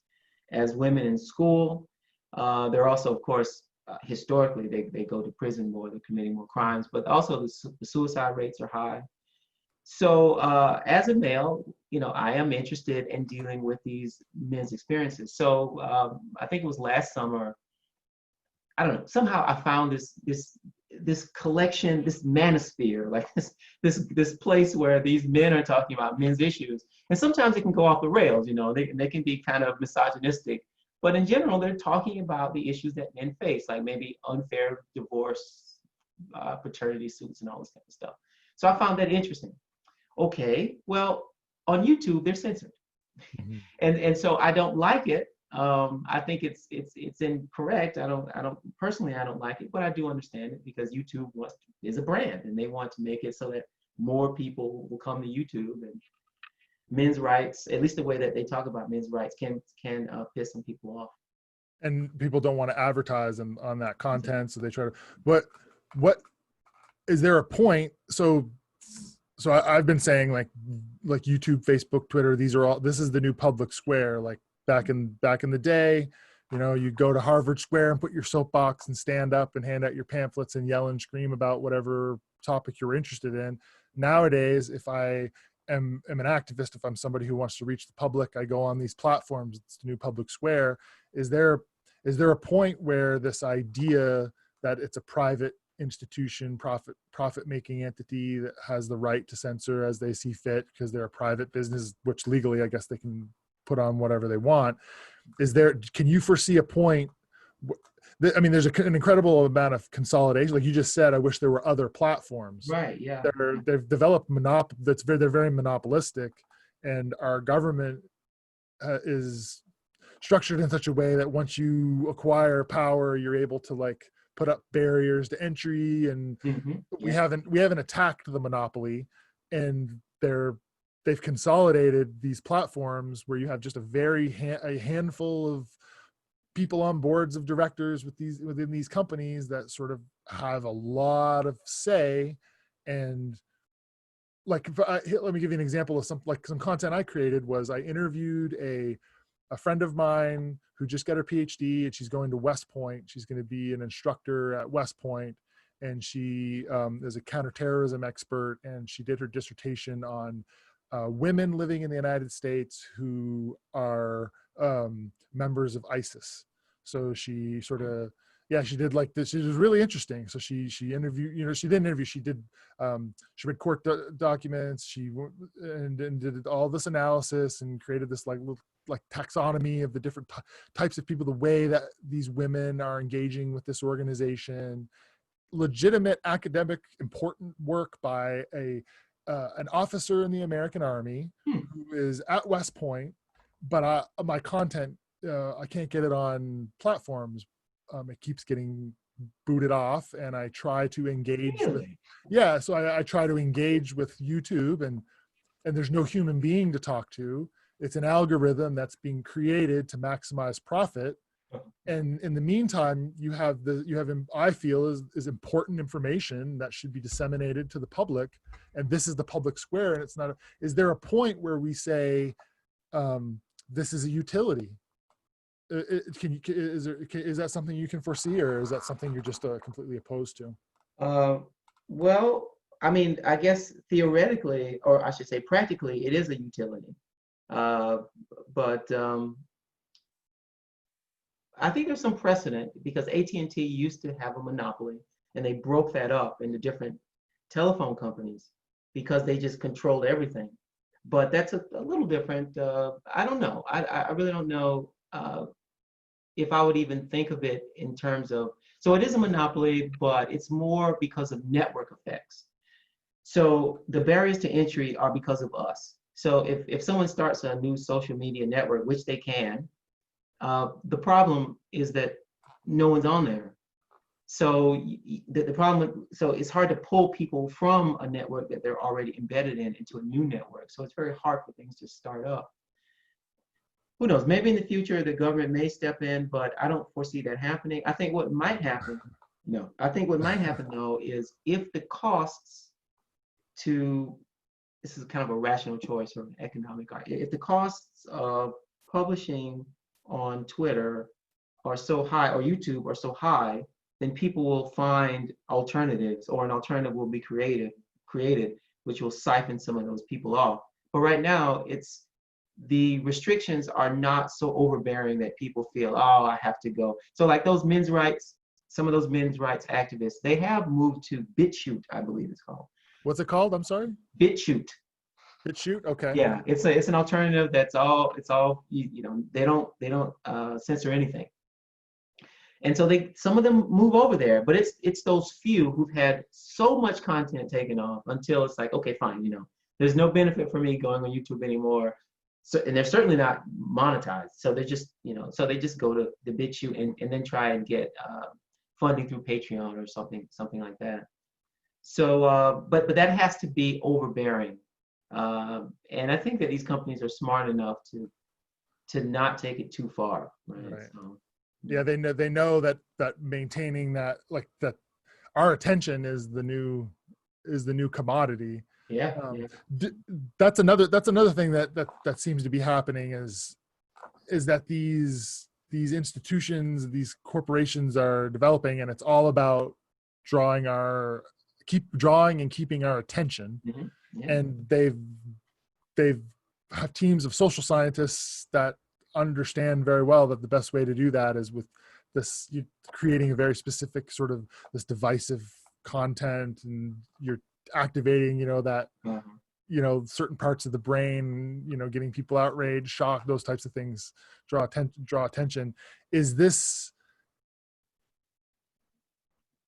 S2: women in school. There are also, of course, historically they go to prison more, they're committing more crimes, but also the suicide rates are high. So as a male, I am interested in dealing with these men's experiences. So I think it was last summer, I don't know, somehow I found this collection, this manosphere, like this place where these men are talking about men's issues. And sometimes it can go off the rails, they can be kind of misogynistic. But in general, they're talking about the issues that men face, like maybe unfair divorce, paternity suits, and all this kind of stuff. So I found that interesting. Okay, well, on YouTube, they're censored.
S1: Mhm.
S2: And so I don't like it. I think it's incorrect. I don't personally, I don't like it, but I do understand it because YouTube is a brand and they want to make it so that more people will come to YouTube, and men's rights, at least the way that they talk about men's rights, can piss some people off.
S1: And people don't want to advertise them on that content, so they try to. But what is there a point? So I've been saying like YouTube, Facebook, Twitter. This is the new public square. Like back in the day, you'd go to Harvard Square and put your soapbox and stand up and hand out your pamphlets and yell and scream about whatever topic you're interested in. Nowadays, if I am an activist, if I'm somebody who wants to reach the public, I go on these platforms. It's the new public square. Is there a point where this idea that it's a private institution, profit making entity that has the right to censor as they see fit because they're a private business, which legally I guess they can put on whatever they want, can you foresee a point? I mean, there's an incredible amount of consolidation. Like you just said, I wish there were other platforms.
S2: Right. Yeah.
S1: They've developed they're very monopolistic, and our government is structured in such a way that once you acquire power, you're able to like put up barriers to entry, and we haven't attacked the monopoly, and they've consolidated these platforms where you have just a handful of people on boards of directors within these companies that sort of have a lot of say. And like, let me give you an example of some content I created. Was I interviewed a friend of mine who just got her PhD, and she's going to West Point. She's going to be an instructor at West Point, and she is a counterterrorism expert, and she did her dissertation on women living in the United States who are members of ISIS. So she sort of, she did like this. It was really interesting. So she interviewed, she didn't interview, she read court documents, and did all this analysis and created this like taxonomy of the different types of people, the way that these women are engaging with this organization. Legitimate academic important work by an officer in the American Army who is at West Point, but my content, I can't get it on platforms. It keeps getting booted off, and I try to engage so I try to engage with YouTube, and there's no human being to talk to. It's an algorithm that's being created to maximize profit. And in the meantime, you have I feel is important information that should be disseminated to the public, and this is the public square. And it's not. Is there a point where we say this is a utility? Is that something you can foresee, or is that something you're just completely opposed to?
S2: Well, I mean, I guess theoretically, or I should say practically, it is a utility. But I think there's some precedent because AT&T used to have a monopoly, and they broke that up into different telephone companies because they just controlled everything. But that's a little different. I don't know. I really don't know if I would even think of it in terms of, so it is a monopoly, but it's more because of network effects. So the barriers to entry are because of us. So if someone starts a new social media network, which they can, the problem is that no one's on there. So the problem, so it's hard to pull people from a network that they're already embedded in into a new network. So it's very hard for things to start up. Who knows? Maybe in the future the government may step in, but I don't foresee that happening. I think what might happen, though, is if the costs to, this is kind of a rational choice or an economic argument, if the costs of publishing on Twitter are so high, or YouTube are so high, then people will find alternatives, or an alternative will be created, which will siphon some of those people off. But right now, the restrictions are not so overbearing that people feel, oh, I have to go. So like those men's rights, some of those men's rights activists, they have moved to BitChute, I believe it's called.
S1: What's it called? I'm sorry.
S2: BitChute.
S1: BitChute. Okay.
S2: Yeah, it's an alternative that's all, they don't censor anything. And so some of them move over there, but it's those few who've had so much content taken off until it's like, okay, fine, there's no benefit for me going on YouTube anymore. So, and they're certainly not monetized. So they're just, so they just go to the BitChute and then try and get funding through Patreon or something like that. So, but that has to be overbearing. And I think that these companies are smart enough to not take it too far. Right. So,
S1: yeah, they know that maintaining that, like, that our attention is the new commodity.
S2: Yeah.
S1: That's another thing that seems to be happening is that these institutions, these corporations are developing, and it's all about keeping our attention.
S2: Mm-hmm. Yeah.
S1: And they've have teams of social scientists that understand very well that the best way to do that is with this, you creating a very specific sort of this divisive content, and you're activating that certain parts of the brain, getting people outraged, shocked, those types of things draw attention. Is this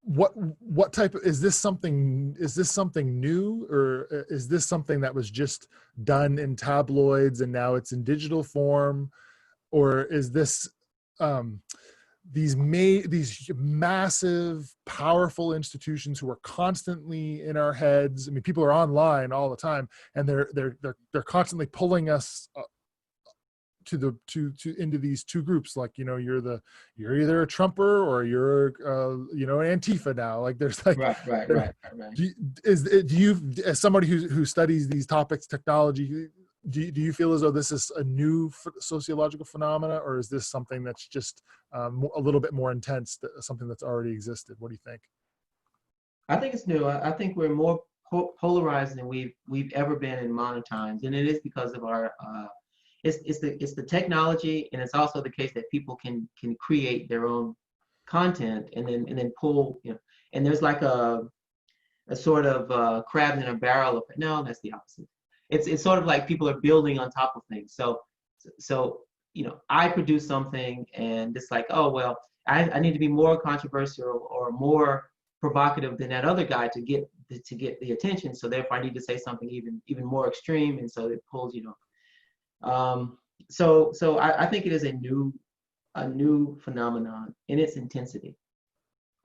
S1: what type of, is this something new, or is this something that was just done in tabloids and now it's in digital form? Or is this these massive, powerful institutions who are constantly in our heads? I mean, people are online all the time, and they're constantly pulling us into these two groups. Like, you're either a Trumper or you're an Antifa now. Like, there's like
S2: right.
S1: Do you, as somebody who studies these topics, technology, do you feel as though this is a new sociological phenomena, or is this something that's just a little bit more intense, something that's already existed? What do you think?
S2: I think it's new. I think we're more polarized than we've ever been in modern times, and it is because of our it's the technology, and it's also the case that people can create their own content and then pull, and there's like a sort of crab in a barrel. No, that's the opposite. It's sort of like people are building on top of things. So I produce something, and it's like, oh well, I need to be more controversial or more provocative than that other guy to get the attention. So therefore, I need to say something even more extreme, and so it pulls, So I think it is a new phenomenon in its intensity.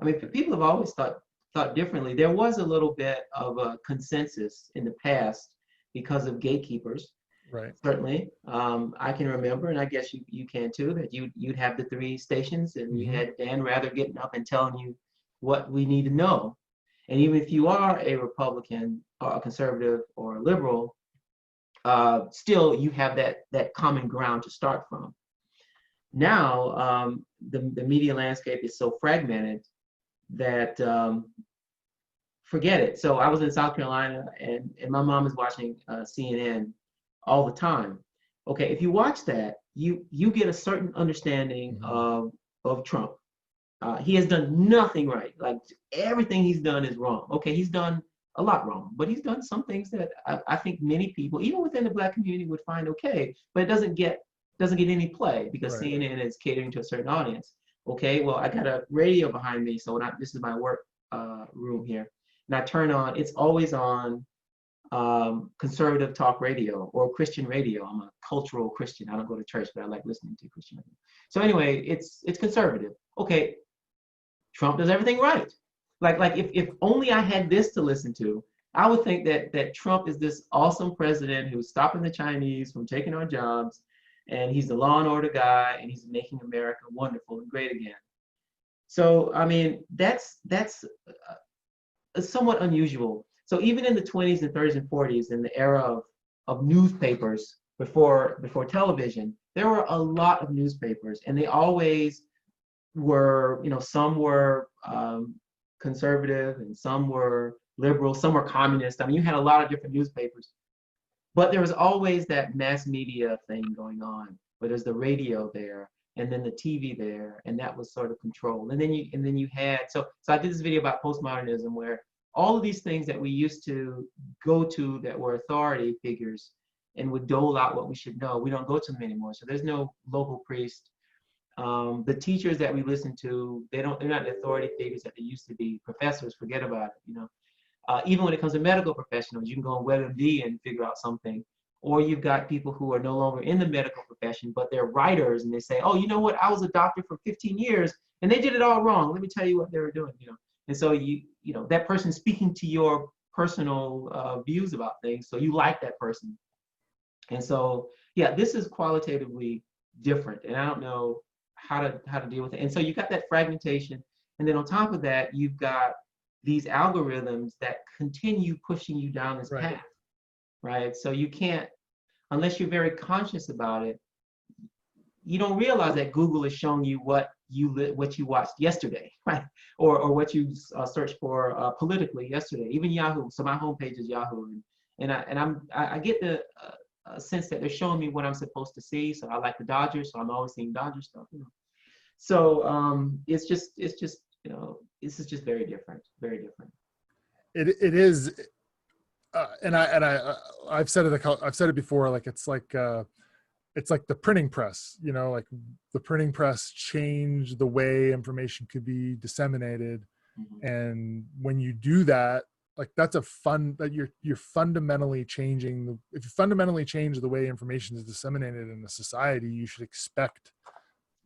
S2: I mean, people have always thought differently. There was a little bit of a consensus in the past because of gatekeepers.
S1: Right.
S2: Certainly. I can remember, and I guess you can too, that you'd have the three stations, and you had Dan Rather getting up and telling you what we need to know. And even if you are a Republican or a conservative or a liberal, still you have that common ground to start from. Now, the media landscape is so fragmented that forget it. So I was in South Carolina, and my mom is watching CNN all the time. Okay, if you watch that, you get a certain understanding of Trump. He has done nothing right. Like, everything he's done is wrong. Okay, he's done a lot wrong, but he's done some things that I think many people, even within the Black community, would find okay, but it doesn't get any play because
S1: Right.
S2: CNN is catering to a certain audience. Okay, well, I got a radio behind me, so this is my work room here, and I turn on, it's always on conservative talk radio or Christian radio. I'm a cultural Christian. I don't go to church, but I like listening to Christian radio. So anyway, it's conservative. Okay, Trump does everything right. Like if only I had this to listen to, I would think that Trump is this awesome president who's stopping the Chinese from taking our jobs, and he's the law and order guy, and he's making America wonderful and great again. So I mean, that's somewhat unusual. So even in the 20s and 30s and 40s, in the era of newspapers before television, there were a lot of newspapers, and they always were, some were conservative and some were liberal, some were communist. I mean, you had a lot of different newspapers, but there was always that mass media thing going on, where there's the radio there and then the TV there, and that was sort of controlled. And then you had, so I did this video about postmodernism, where all of these things that we used to go to that were authority figures and would dole out what we should know, we don't go to them anymore. So there's no local priest. The teachers that we listen to, they're not the authority figures that they used to be. Professors, forget about it, even when it comes to medical professionals, you can go on WebMD and figure out something. Or you've got people who are no longer in the medical profession, but they're writers, and they say, oh, you know what, I was a doctor for 15 years and they did it all wrong. Let me tell you what they were doing, And so that person speaking to your personal views about things, so you like that person. And so, yeah, this is qualitatively different, and I don't know how to deal with it. And so you got that fragmentation, and then on top of that, you've got these algorithms that continue pushing you down this path, right? So you can't, unless you're very conscious about it, you don't realize that Google is showing you what you watched yesterday, right? Or what you searched for politically yesterday. Even Yahoo. So my homepage is Yahoo, and I get the sense that they're showing me what I'm supposed to see. So I like the Dodgers, so I'm always seeing Dodger stuff. So it's just this is just very different, very different.
S1: It is, and I've said it before. Like it's like the printing press. Like the printing press changed the way information could be disseminated, and when you do that, like that's you're fundamentally changing. If you fundamentally change the way information is disseminated in a society, you should expect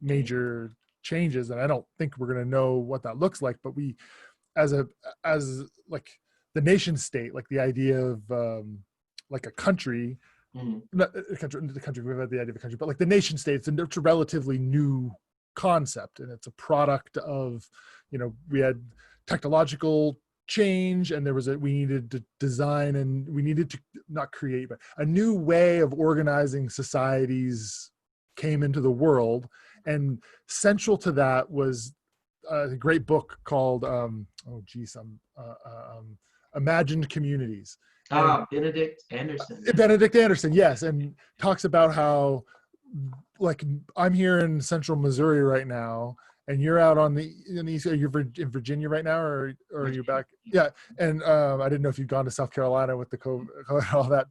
S1: major changes. And I don't think we're going to know what that looks like, but we, as like the nation state, like the idea of like a country, not the country, we've had the idea of a country, but like the nation state, it's a relatively new concept, and it's a product of, we had technological change, and we needed to design, and we needed to not create, but a new way of organizing societies came into the world. And central to that was a great book called Imagined Communities.
S2: Benedict Anderson.
S1: Benedict Anderson, yes, and talks about how, like, I'm here in central Missouri right now, and you're out on the east. Are you in Virginia right now, or are you back? Yeah, and I didn't know if you'd gone to South Carolina with the COVID, all that.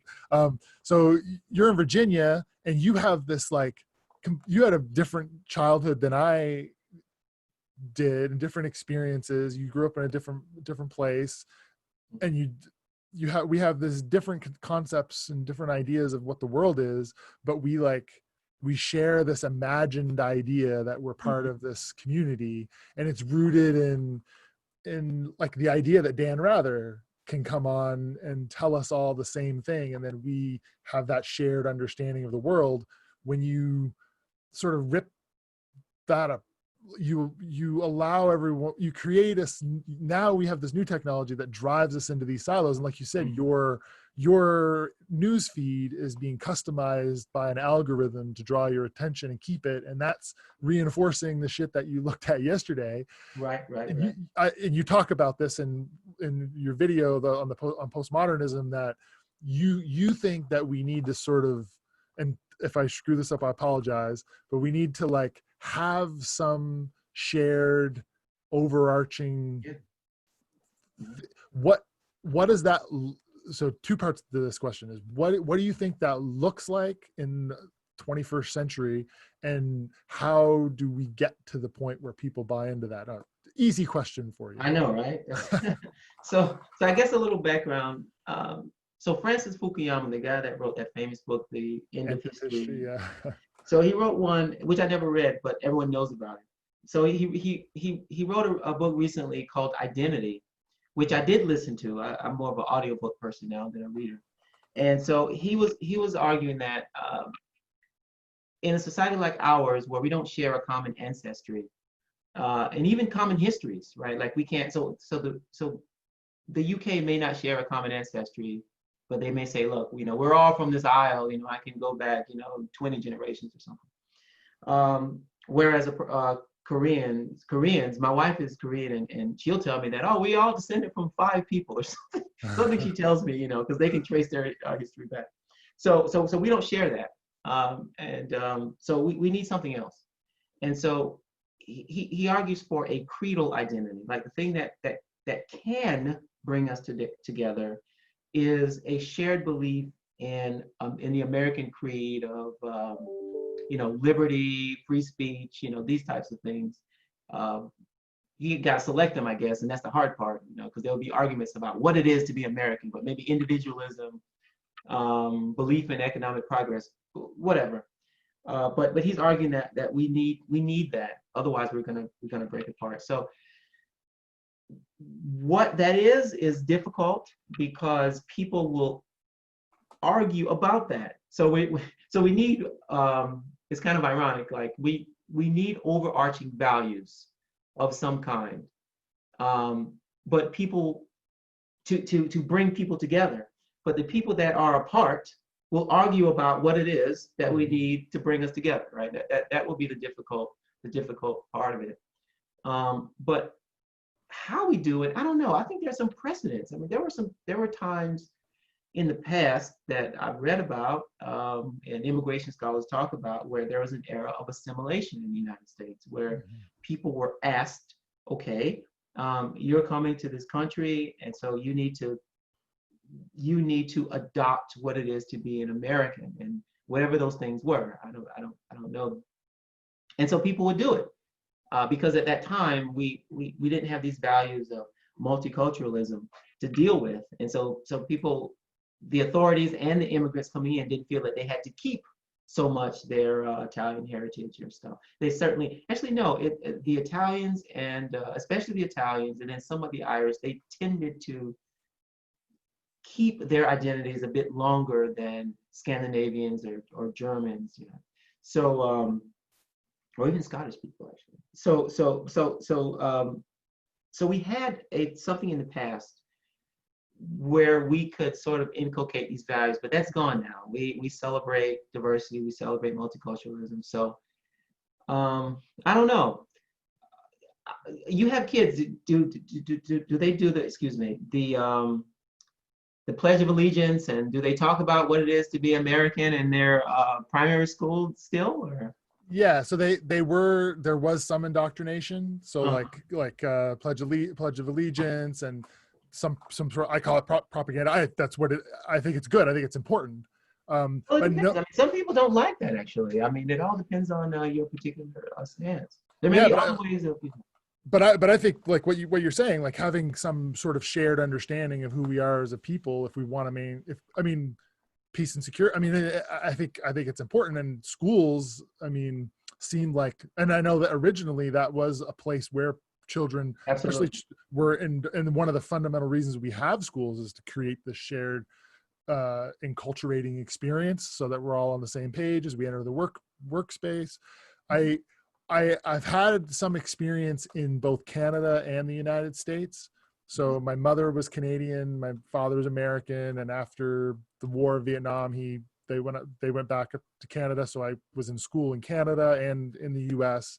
S1: So you're in Virginia, and you have this you had a different childhood than I did, and different experiences. You grew up in a different place, and we have this different concepts and different ideas of what the world is, but we share this imagined idea that we're part of this community, and it's rooted in like the idea that Dan Rather can come on and tell us all the same thing, and then we have that shared understanding of the world. When you sort of rip that up, you allow everyone, you create now we have this new technology that drives us into these silos. And like you said, your news feed is being customized by an algorithm to draw your attention and keep it, and that's reinforcing the shit that you looked at yesterday.
S2: Right.
S1: And you talk about this in your video on postmodernism, that you think that we need to sort of, and if I screw this up, I apologize, but we need to have some shared overarching. What is that? So two parts to this question is, what do you think that looks like in the 21st century, and how do we get to the point where people buy into that? Easy question for you.
S2: I know, right? So I guess a little background. So Francis Fukuyama, the guy that wrote that famous book, The End of History.
S1: Yeah.
S2: So he wrote one, which I never read, but everyone knows about it. So he wrote a book recently called Identity, which I did listen to. I'm more of an audiobook person now than a reader. And so he was arguing that in a society like ours, where we don't share a common ancestry, and even common histories, right? Like we can't. So the UK may not share a common ancestry, but they may say, look, we're all from this isle. I can go back, 20 generations or something. Whereas Koreans, my wife is Korean, and she'll tell me that, oh, we all descended from 5 people or something. Something she tells me, because they can trace their history back. So we don't share that. So we need something else. And so he argues for a creedal identity, like the thing that can bring us together is a shared belief in the American creed of liberty, free speech, these types of things. You got to select them, I guess, and that's the hard part, because there'll be arguments about what it is to be American, but maybe individualism, belief in economic progress, whatever. But he's arguing that we need that, otherwise we're gonna break apart. So what that is difficult because people will argue about that. So we need it's kind of ironic, like we need overarching values of some kind, but people to bring people together. But the people that are apart will argue about what it is that we need to bring us together, right? That will be the difficult part of it. But how we do it, I don't know. I think there's some precedents. I mean, there were times in the past that I've read about, and immigration scholars talk about, where there was an era of assimilation in the United States, where people were asked, okay, you're coming to this country, and so you need to adopt what it is to be an American, and whatever those things were. I don't know. And so people would do it because at that time we didn't have these values of multiculturalism to deal with, and so people, the authorities and the immigrants coming in, didn't feel that they had to keep so much their Italian heritage or stuff. They certainly, actually no, the Italians, and especially the Italians, and then some of the Irish, they tended to keep their identities a bit longer than Scandinavians or Germans, So, or even Scottish people, actually. So we had something in the past where we could sort of inculcate these values, but that's gone now. We celebrate diversity, we celebrate multiculturalism. So I don't know. You have kids. Do they do the Pledge of Allegiance, and do they talk about what it is to be American in their primary school still, or?
S1: Yeah, so there was some indoctrination. So like Pledge of Allegiance and some sort of, I call it propaganda. I think it's good. I think it's important.
S2: Well, it depends. I mean, some people don't like that, actually. I mean, it all depends on your particular stance. There may be other ways of.
S1: But I think like what you're saying, like having some sort of shared understanding of who we are as a people, if we want to peace and security. I mean, I think it's important. And schools, seem like, and I know that originally that was a place where children,
S2: Absolutely,
S1: especially were and one of the fundamental reasons we have schools is to create this shared enculturating experience, so that we're all on the same page as we enter the workspace. I've had some experience in both Canada and the United States. So my mother was Canadian, my father was American, and after the War of Vietnam, they went back to Canada. So I was in school in Canada and in the U.S.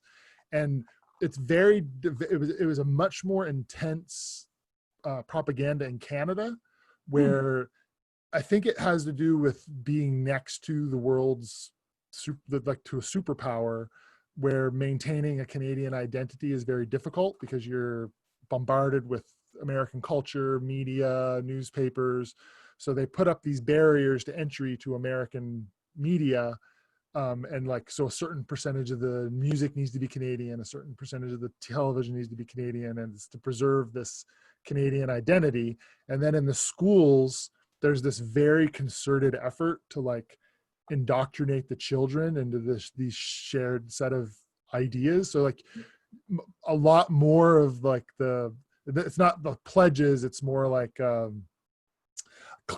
S1: And it was a much more intense propaganda in Canada, where I think it has to do with being next to the world's to a superpower, where maintaining a Canadian identity is very difficult because you're bombarded with American culture, media, newspapers. So they put up these barriers to entry to American media. So a certain percentage of the music needs to be Canadian, a certain percentage of the television needs to be Canadian, and it's to preserve this Canadian identity. And then in the schools, there's this very concerted effort to like indoctrinate the children into these shared set of ideas. So like a lot more of like it's not the pledges, it's more like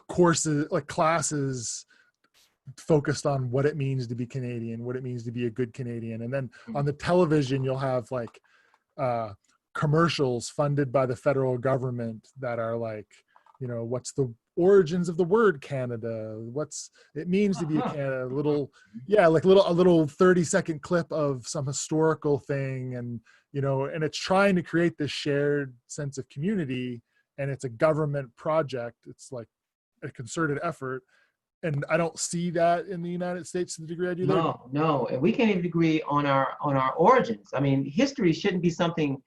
S1: courses, like classes focused on what it means to be Canadian, what it means to be a good Canadian. And then on the television, you'll have like commercials funded by the federal government that are like, what's the origins of the word Canada, what's it means to be a
S2: Uh-huh.
S1: Canada, a little, yeah, like a little 30-second clip of some historical thing. And, you know, and it's trying to create this shared sense of community, and it's a government project. It's like a concerted effort. And I don't see that in the United States to the degree I do there.
S2: No, no, and we can't even agree on our origins. I mean, history shouldn't be something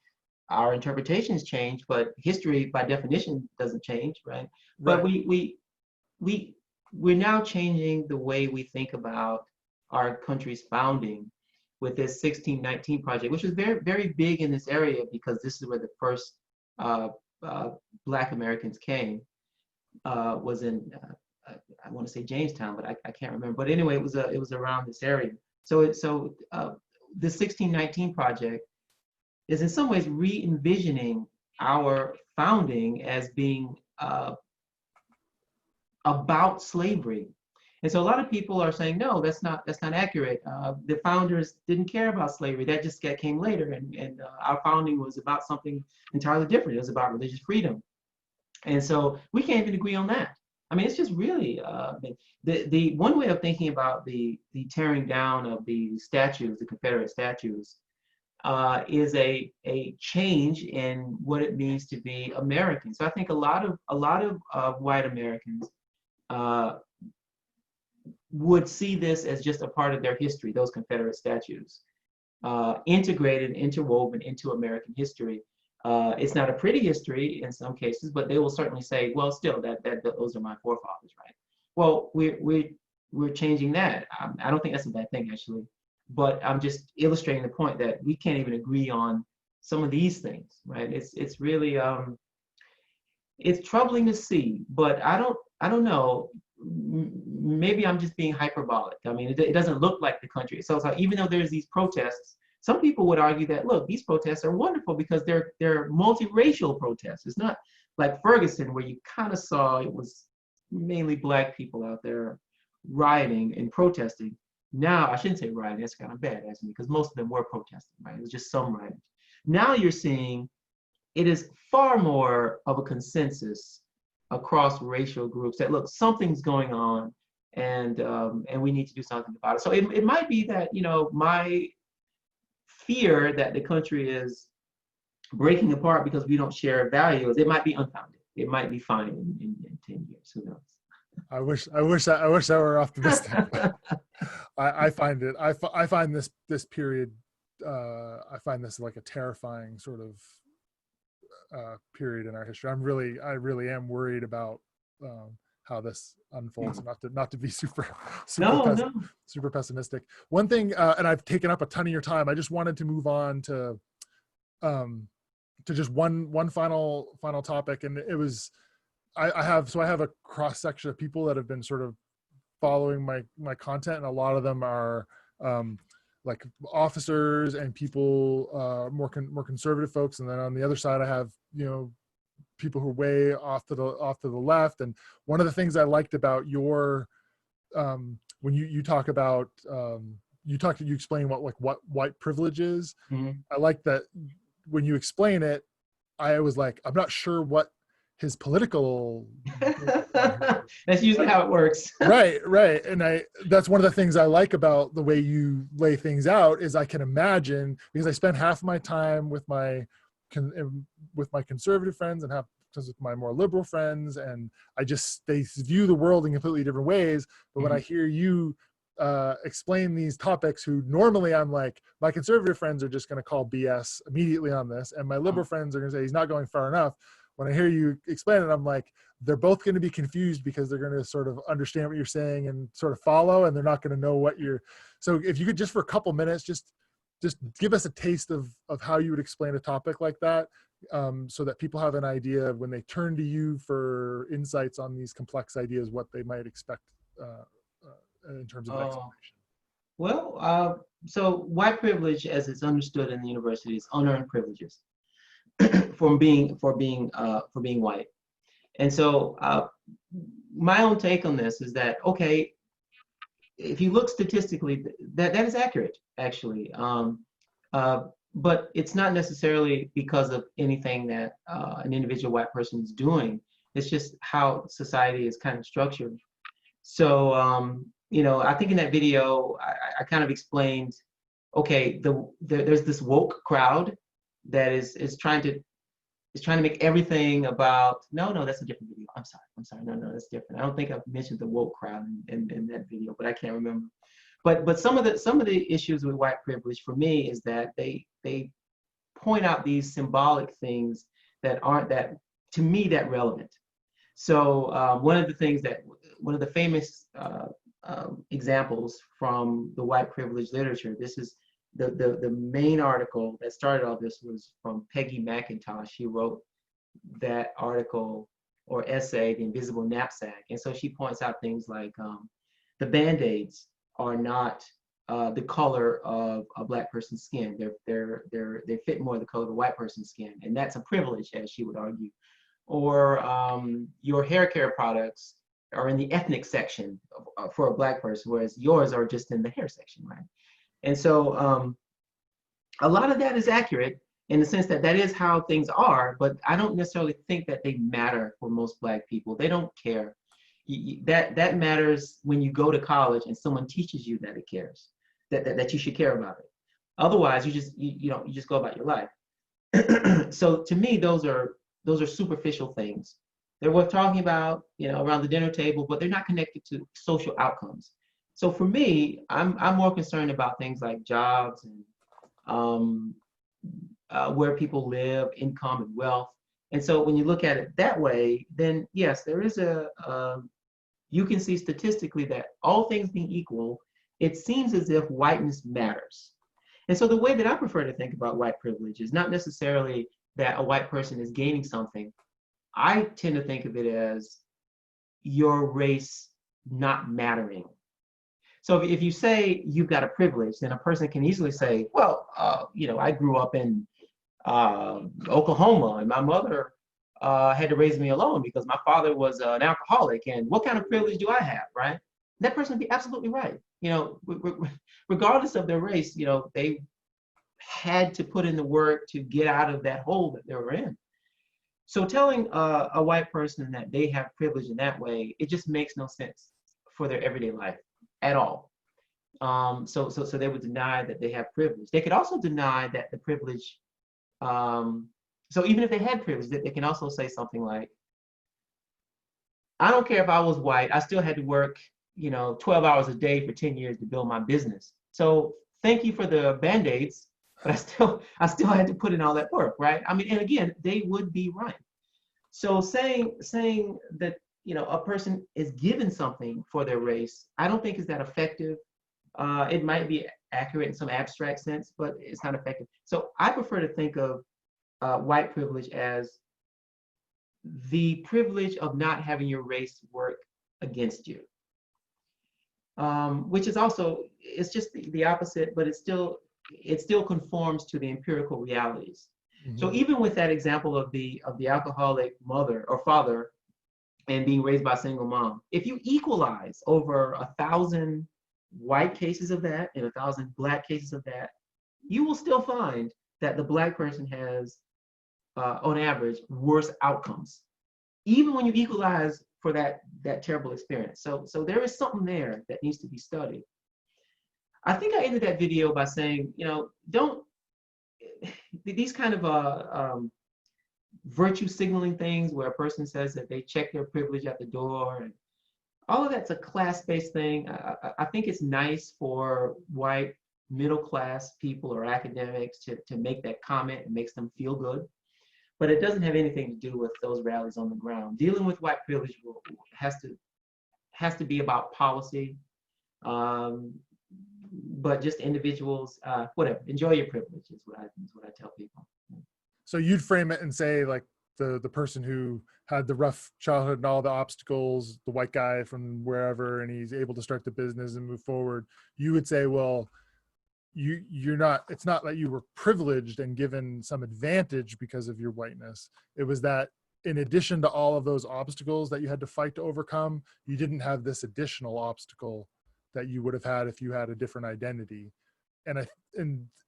S2: our interpretations change, but history by definition doesn't change, right? But
S1: Right.
S2: we we're now changing the way we think about our country's founding with this 1619 project, which was very big in this area because this is where the first uh, uh, Black Americans came. Was in I want to say Jamestown, but I can't remember. But anyway, it was around this area. The 1619 project is in some ways re-envisioning our founding as being about slavery. And so a lot of people are saying, no, that's not accurate. The founders didn't care about slavery. That just came later. And our founding was about something entirely different. It was about religious freedom. And so we can't even agree on that. I mean, it's just really the one way of thinking about the tearing down of the statues, the Confederate statues, is a change in what it means to be American. So I think a lot of white Americans would see this as just a part of their history, those Confederate statues, integrated, interwoven into American history. It's not a pretty history in some cases, but they will certainly say, well, still, that those are my forefathers, right? Well, we're changing that. I don't think that's a bad thing, actually, but I'm just illustrating the point that we can't even agree on some of these things, right? It's really it's troubling to see, but I don't know. Maybe I'm just being hyperbolic. I mean, it doesn't look like the country. So it's like, even though there's these protests, some people would argue that, look, these protests are wonderful because they're multiracial protests. It's not like Ferguson, where you kind of saw it was mainly Black people out there rioting and protesting. Now, I shouldn't say rioting, that's kind of bad, actually, because most of them were protesting, right? It was just some rioting. Now you're seeing it is far more of a consensus across racial groups that, look, something's going on, and we need to do something about it. So it might be that, you know, my fear that the country is breaking apart because we don't share values, it might be unfounded. It might be fine in 10 years. Who knows?
S1: I wish I were optimistic. I find this period, I find this like a terrifying sort of period in our history. I really am worried about how this unfolds. Not to be super pessimistic. One thing, and I've taken up a ton of your time. I just wanted to move on to just one final topic, and it was I have a cross section of people that have been sort of following my content, and a lot of them are like officers and people, more conservative folks, and then on the other side I have, you know, people who are way off to the left. And one of the things I liked about your when you talk about you explain what white privilege is.
S2: Mm-hmm.
S1: I like that when you explain it, I was like, I'm not sure what his political
S2: that's usually how it works.
S1: right. And that's one of the things I like about the way you lay things out, is I can imagine, because I spend half my time with my conservative friends and half with my more liberal friends, and they view the world in completely different ways. But when I hear you explain these topics, who normally I'm like, my conservative friends are just going to call BS immediately on this, and my liberal friends are going to say he's not going far enough. When I hear you explain it, I'm like, they're both going to be confused because they're going to sort of understand what you're saying and sort of follow, and they're not going to know what you're. So if you could just for a couple minutes, just give us a taste of how you would explain a topic like that, so that people have an idea of when they turn to you for insights on these complex ideas, what they might expect in terms of explanation.
S2: Well, so white privilege, as it's understood in the university, is unearned privileges for being white. And so my own take on this is that, okay, if you look statistically, that is accurate, actually. But it's not necessarily because of anything that an individual white person is doing. It's just how society is kind of structured. So, you know, I think in that video, I kind of explained, okay, there's this woke crowd that is trying to make everything about, no, that's a different video. I'm sorry, no, that's different. I don't think I've mentioned the woke crowd in that video, but I can't remember. But some of the issues with white privilege for me is that they point out these symbolic things that aren't that, to me, that relevant. So one of the famous examples from the white privilege literature, this is the main article that started all this was from Peggy McIntosh. She wrote that article or essay, The Invisible Knapsack. And so she points out things like the Band-Aids are not the color of a black person's skin. They fit more the color of a white person's skin. And that's a privilege, as she would argue. Or your hair care products are in the ethnic section for a black person, whereas yours are just in the hair section, right? And so a lot of that is accurate in the sense that that is how things are, but I don't necessarily think that they matter for most black people. They don't care. That matters when you go to college and someone teaches you that it cares, that you should care about it. Otherwise, you just go about your life. So to me, those are superficial things. They're worth talking about, you know, around the dinner table, but they're not connected to social outcomes. So for me, I'm more concerned about things like jobs and where people live, income and wealth. And so when you look at it that way, then yes, there is you can see statistically that all things being equal, it seems as if whiteness matters. And so the way that I prefer to think about white privilege is not necessarily that a white person is gaining something. I tend to think of it as your race not mattering. So if you say you've got a privilege, then a person can easily say, well, you know, I grew up in Oklahoma and my mother had to raise me alone because my father was an alcoholic. And what kind of privilege do I have, right? That person would be absolutely right. You know, regardless of their race, you know, they had to put in the work to get out of that hole that they were in. So telling a white person that they have privilege in that way, it just makes no sense for their everyday life at all. So they would deny that they have privilege. They could also deny that the privilege, so even if they had privilege, they can also say something like, I don't care if I was white, I still had to work, you know, 12 hours a day for 10 years to build my business. So thank you for the Band-Aids, but I still had to put in all that work, right? I mean, and again, they would be right. So saying that, you know, a person is given something for their race, I don't think is that effective. It might be accurate in some abstract sense, but it's not effective. So I prefer to think of white privilege as the privilege of not having your race work against you, which is also, it's just the opposite, but it still conforms to the empirical realities. Mm-hmm. So even with that example of the alcoholic mother or father and being raised by a single mom, if you equalize over 1,000 white cases of that and 1,000 black cases of that, you will still find that the black person has, on average, worse outcomes, even when you equalize for that terrible experience. So there is something there that needs to be studied. I think I ended that video by saying, you know, don't, these kind of virtue signaling things where a person says that they check their privilege at the door, and all of that's a class-based thing. I think it's nice for white middle-class people or academics to make that comment. It makes them feel good, but it doesn't have anything to do with those rallies on the ground. Dealing with white privilege has to be about policy, but just individuals, whatever. Enjoy your privilege is what I tell people.
S1: So you'd frame it and say, like, the person who had the rough childhood and all the obstacles, the white guy from wherever, and he's able to start the business and move forward. You would say, well, you're not, it's not that you were privileged and given some advantage because of your whiteness. It was that in addition to all of those obstacles that you had to fight to overcome, you didn't have this additional obstacle that you would have had if you had a different identity. And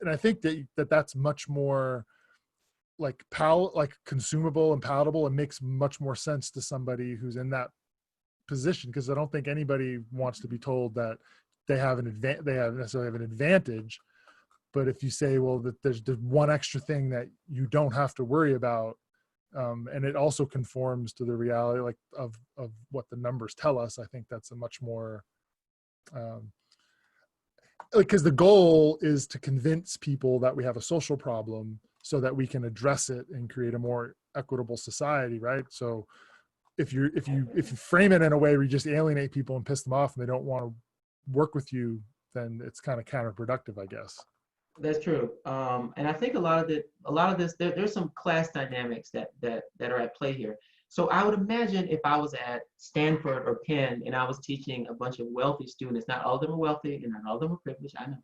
S1: I think that's much more like consumable and palatable, it makes much more sense to somebody who's in that position, because I don't think anybody wants to be told that they have necessarily have an advantage. But if you say, well, that there's one extra thing that you don't have to worry about, and it also conforms to the reality, like of what the numbers tell us, I think that's a much more, because the goal is to convince people that we have a social problem so that we can address it and create a more equitable society, right? So if you frame it in a way where you just alienate people and piss them off and they don't want to work with you, then it's kind of counterproductive, I guess.
S2: That's true. And I think a lot of this, there's some class dynamics that are at play here. So I would imagine if I was at Stanford or Penn and I was teaching a bunch of wealthy students, not all of them are wealthy and not all of them are privileged, I know.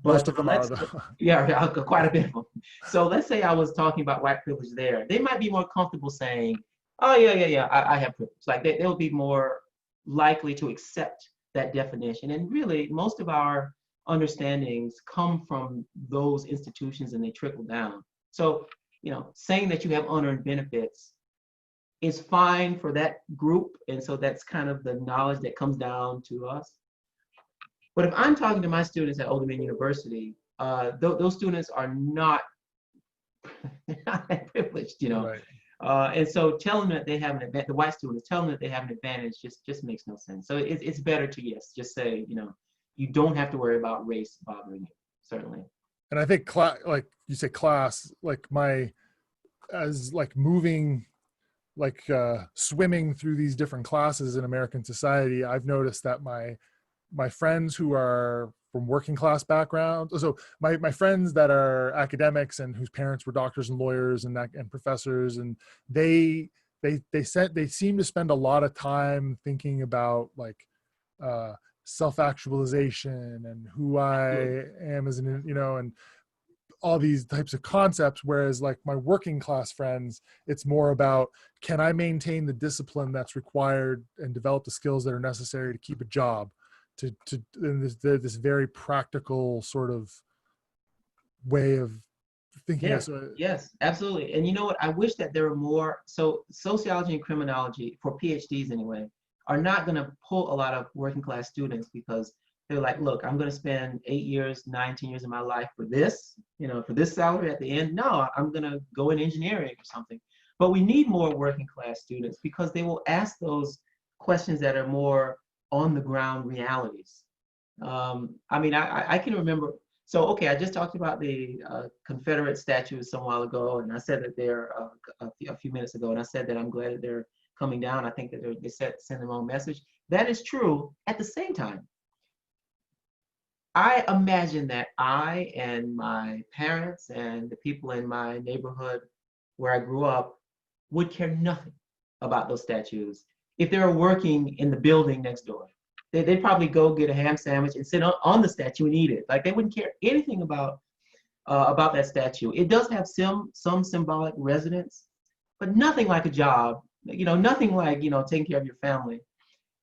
S2: But
S1: Most of them are, though.
S2: Yeah, quite a bit of them. So let's say I was talking about white privilege there. They might be more comfortable saying, oh, yeah, I have privilege. Like they'll be more likely to accept that definition. And really, most of our understandings come from those institutions and they trickle down. So, saying that you have unearned benefits is fine for that group. And so that's kind of the knowledge that comes down to us. But if I'm talking to my students at Old Dominion University, those students are not, not that privileged,
S1: Right.
S2: And so telling them that they have an advantage, the white students telling them that they have an advantage just makes no sense. So it's better to, yes, just say, you don't have to worry about race bothering you, certainly.
S1: And I think like you say class, like moving, swimming through these different classes in American society, I've noticed that my friends who are from working class backgrounds, so my friends that are academics and whose parents were doctors and lawyers and professors, and they seem to spend a lot of time thinking about self-actualization and who I am as an, and all these types of concepts. Whereas like my working class friends, it's more about, can I maintain the discipline that's required and develop the skills that are necessary to keep a job, to this very practical sort of way of thinking.
S2: Yes, yes, absolutely. And you know what? I wish that there were more. So sociology and criminology, for PhDs anyway, are not going to pull a lot of working class students, because they're like, look, I'm going to spend 8 years, 19 years of my life for this, for this salary at the end. No, I'm going to go in engineering or something. But we need more working class students, because they will ask those questions that are more on the ground realities. I can remember. So, okay, I just talked about the Confederate statues some while ago, and I said that they're a few minutes ago, and I said that I'm glad that they're coming down. I think that they send the wrong message. That is true. At the same time, I imagine that I and my parents and the people in my neighborhood where I grew up would care nothing about those statues if they were working in the building next door. They'd probably go get a ham sandwich and sit on the statue and eat it. Like they wouldn't care anything about that statue. It does have some symbolic resonance, but nothing like a job. Nothing like taking care of your family.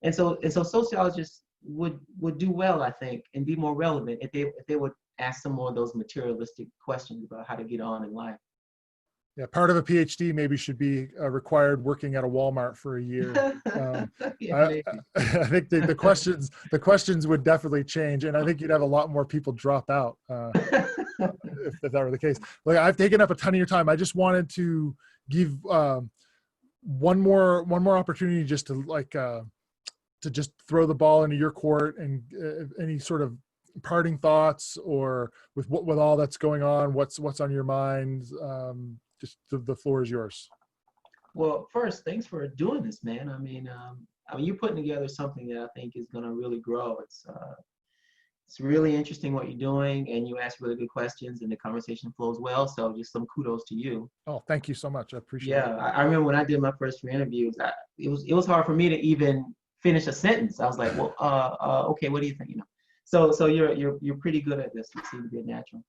S2: And so sociologists would do well, I think, and be more relevant if they would ask some more of those materialistic questions about how to get on in life.
S1: Yeah, part of a PhD maybe should be required working at a Walmart for a year.
S2: Yeah,
S1: I think the questions would definitely change, and I think you'd have a lot more people drop out if that were the case. Like, I've taken up a ton of your time. I just wanted to give one more opportunity just to just throw the ball into your court, and any sort of parting thoughts, or with all that's going on, what's on your mind. Just the floor is yours.
S2: Well, first, thanks for doing this, man. I mean, you're putting together something that I think is going to really grow. It's really interesting what you're doing, and you ask really good questions, and the conversation flows well. So, just some kudos to you.
S1: Oh, thank you so much. I appreciate it.
S2: Yeah, I remember when I did my first 3 interviews, it was hard for me to even finish a sentence. I was like, well, okay, what do you think? So you're pretty good at this. You seem to be a natural.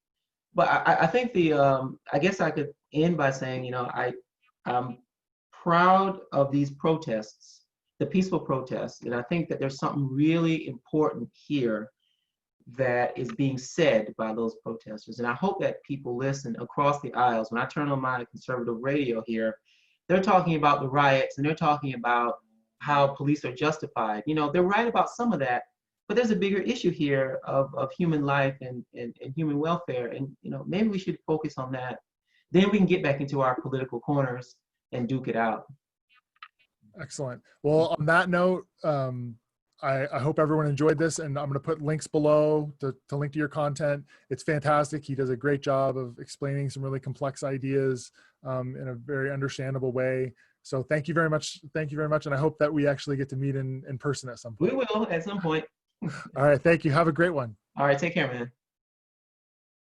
S2: But I think I guess I could end by saying, I'm proud of these protests, the peaceful protests, and I think that there's something really important here that is being said by those protesters. And I hope that people listen across the aisles. When I turn on my conservative radio here, they're talking about the riots and they're talking about how police are justified. You know, they're right about some of that, but there's a bigger issue here of human life and human welfare. And, you know, maybe we should focus on that. Then we can get back into our political corners and duke it out.
S1: Excellent. Well, on that note, I hope everyone enjoyed this, and I'm going to put links below to link to your content. It's fantastic. He does a great job of explaining some really complex ideas in a very understandable way. So thank you very much. Thank you very much. And I hope that we actually get to meet in person at some point.
S2: We will at some point.
S1: All right. Thank you. Have a great one.
S2: All right. Take care, man.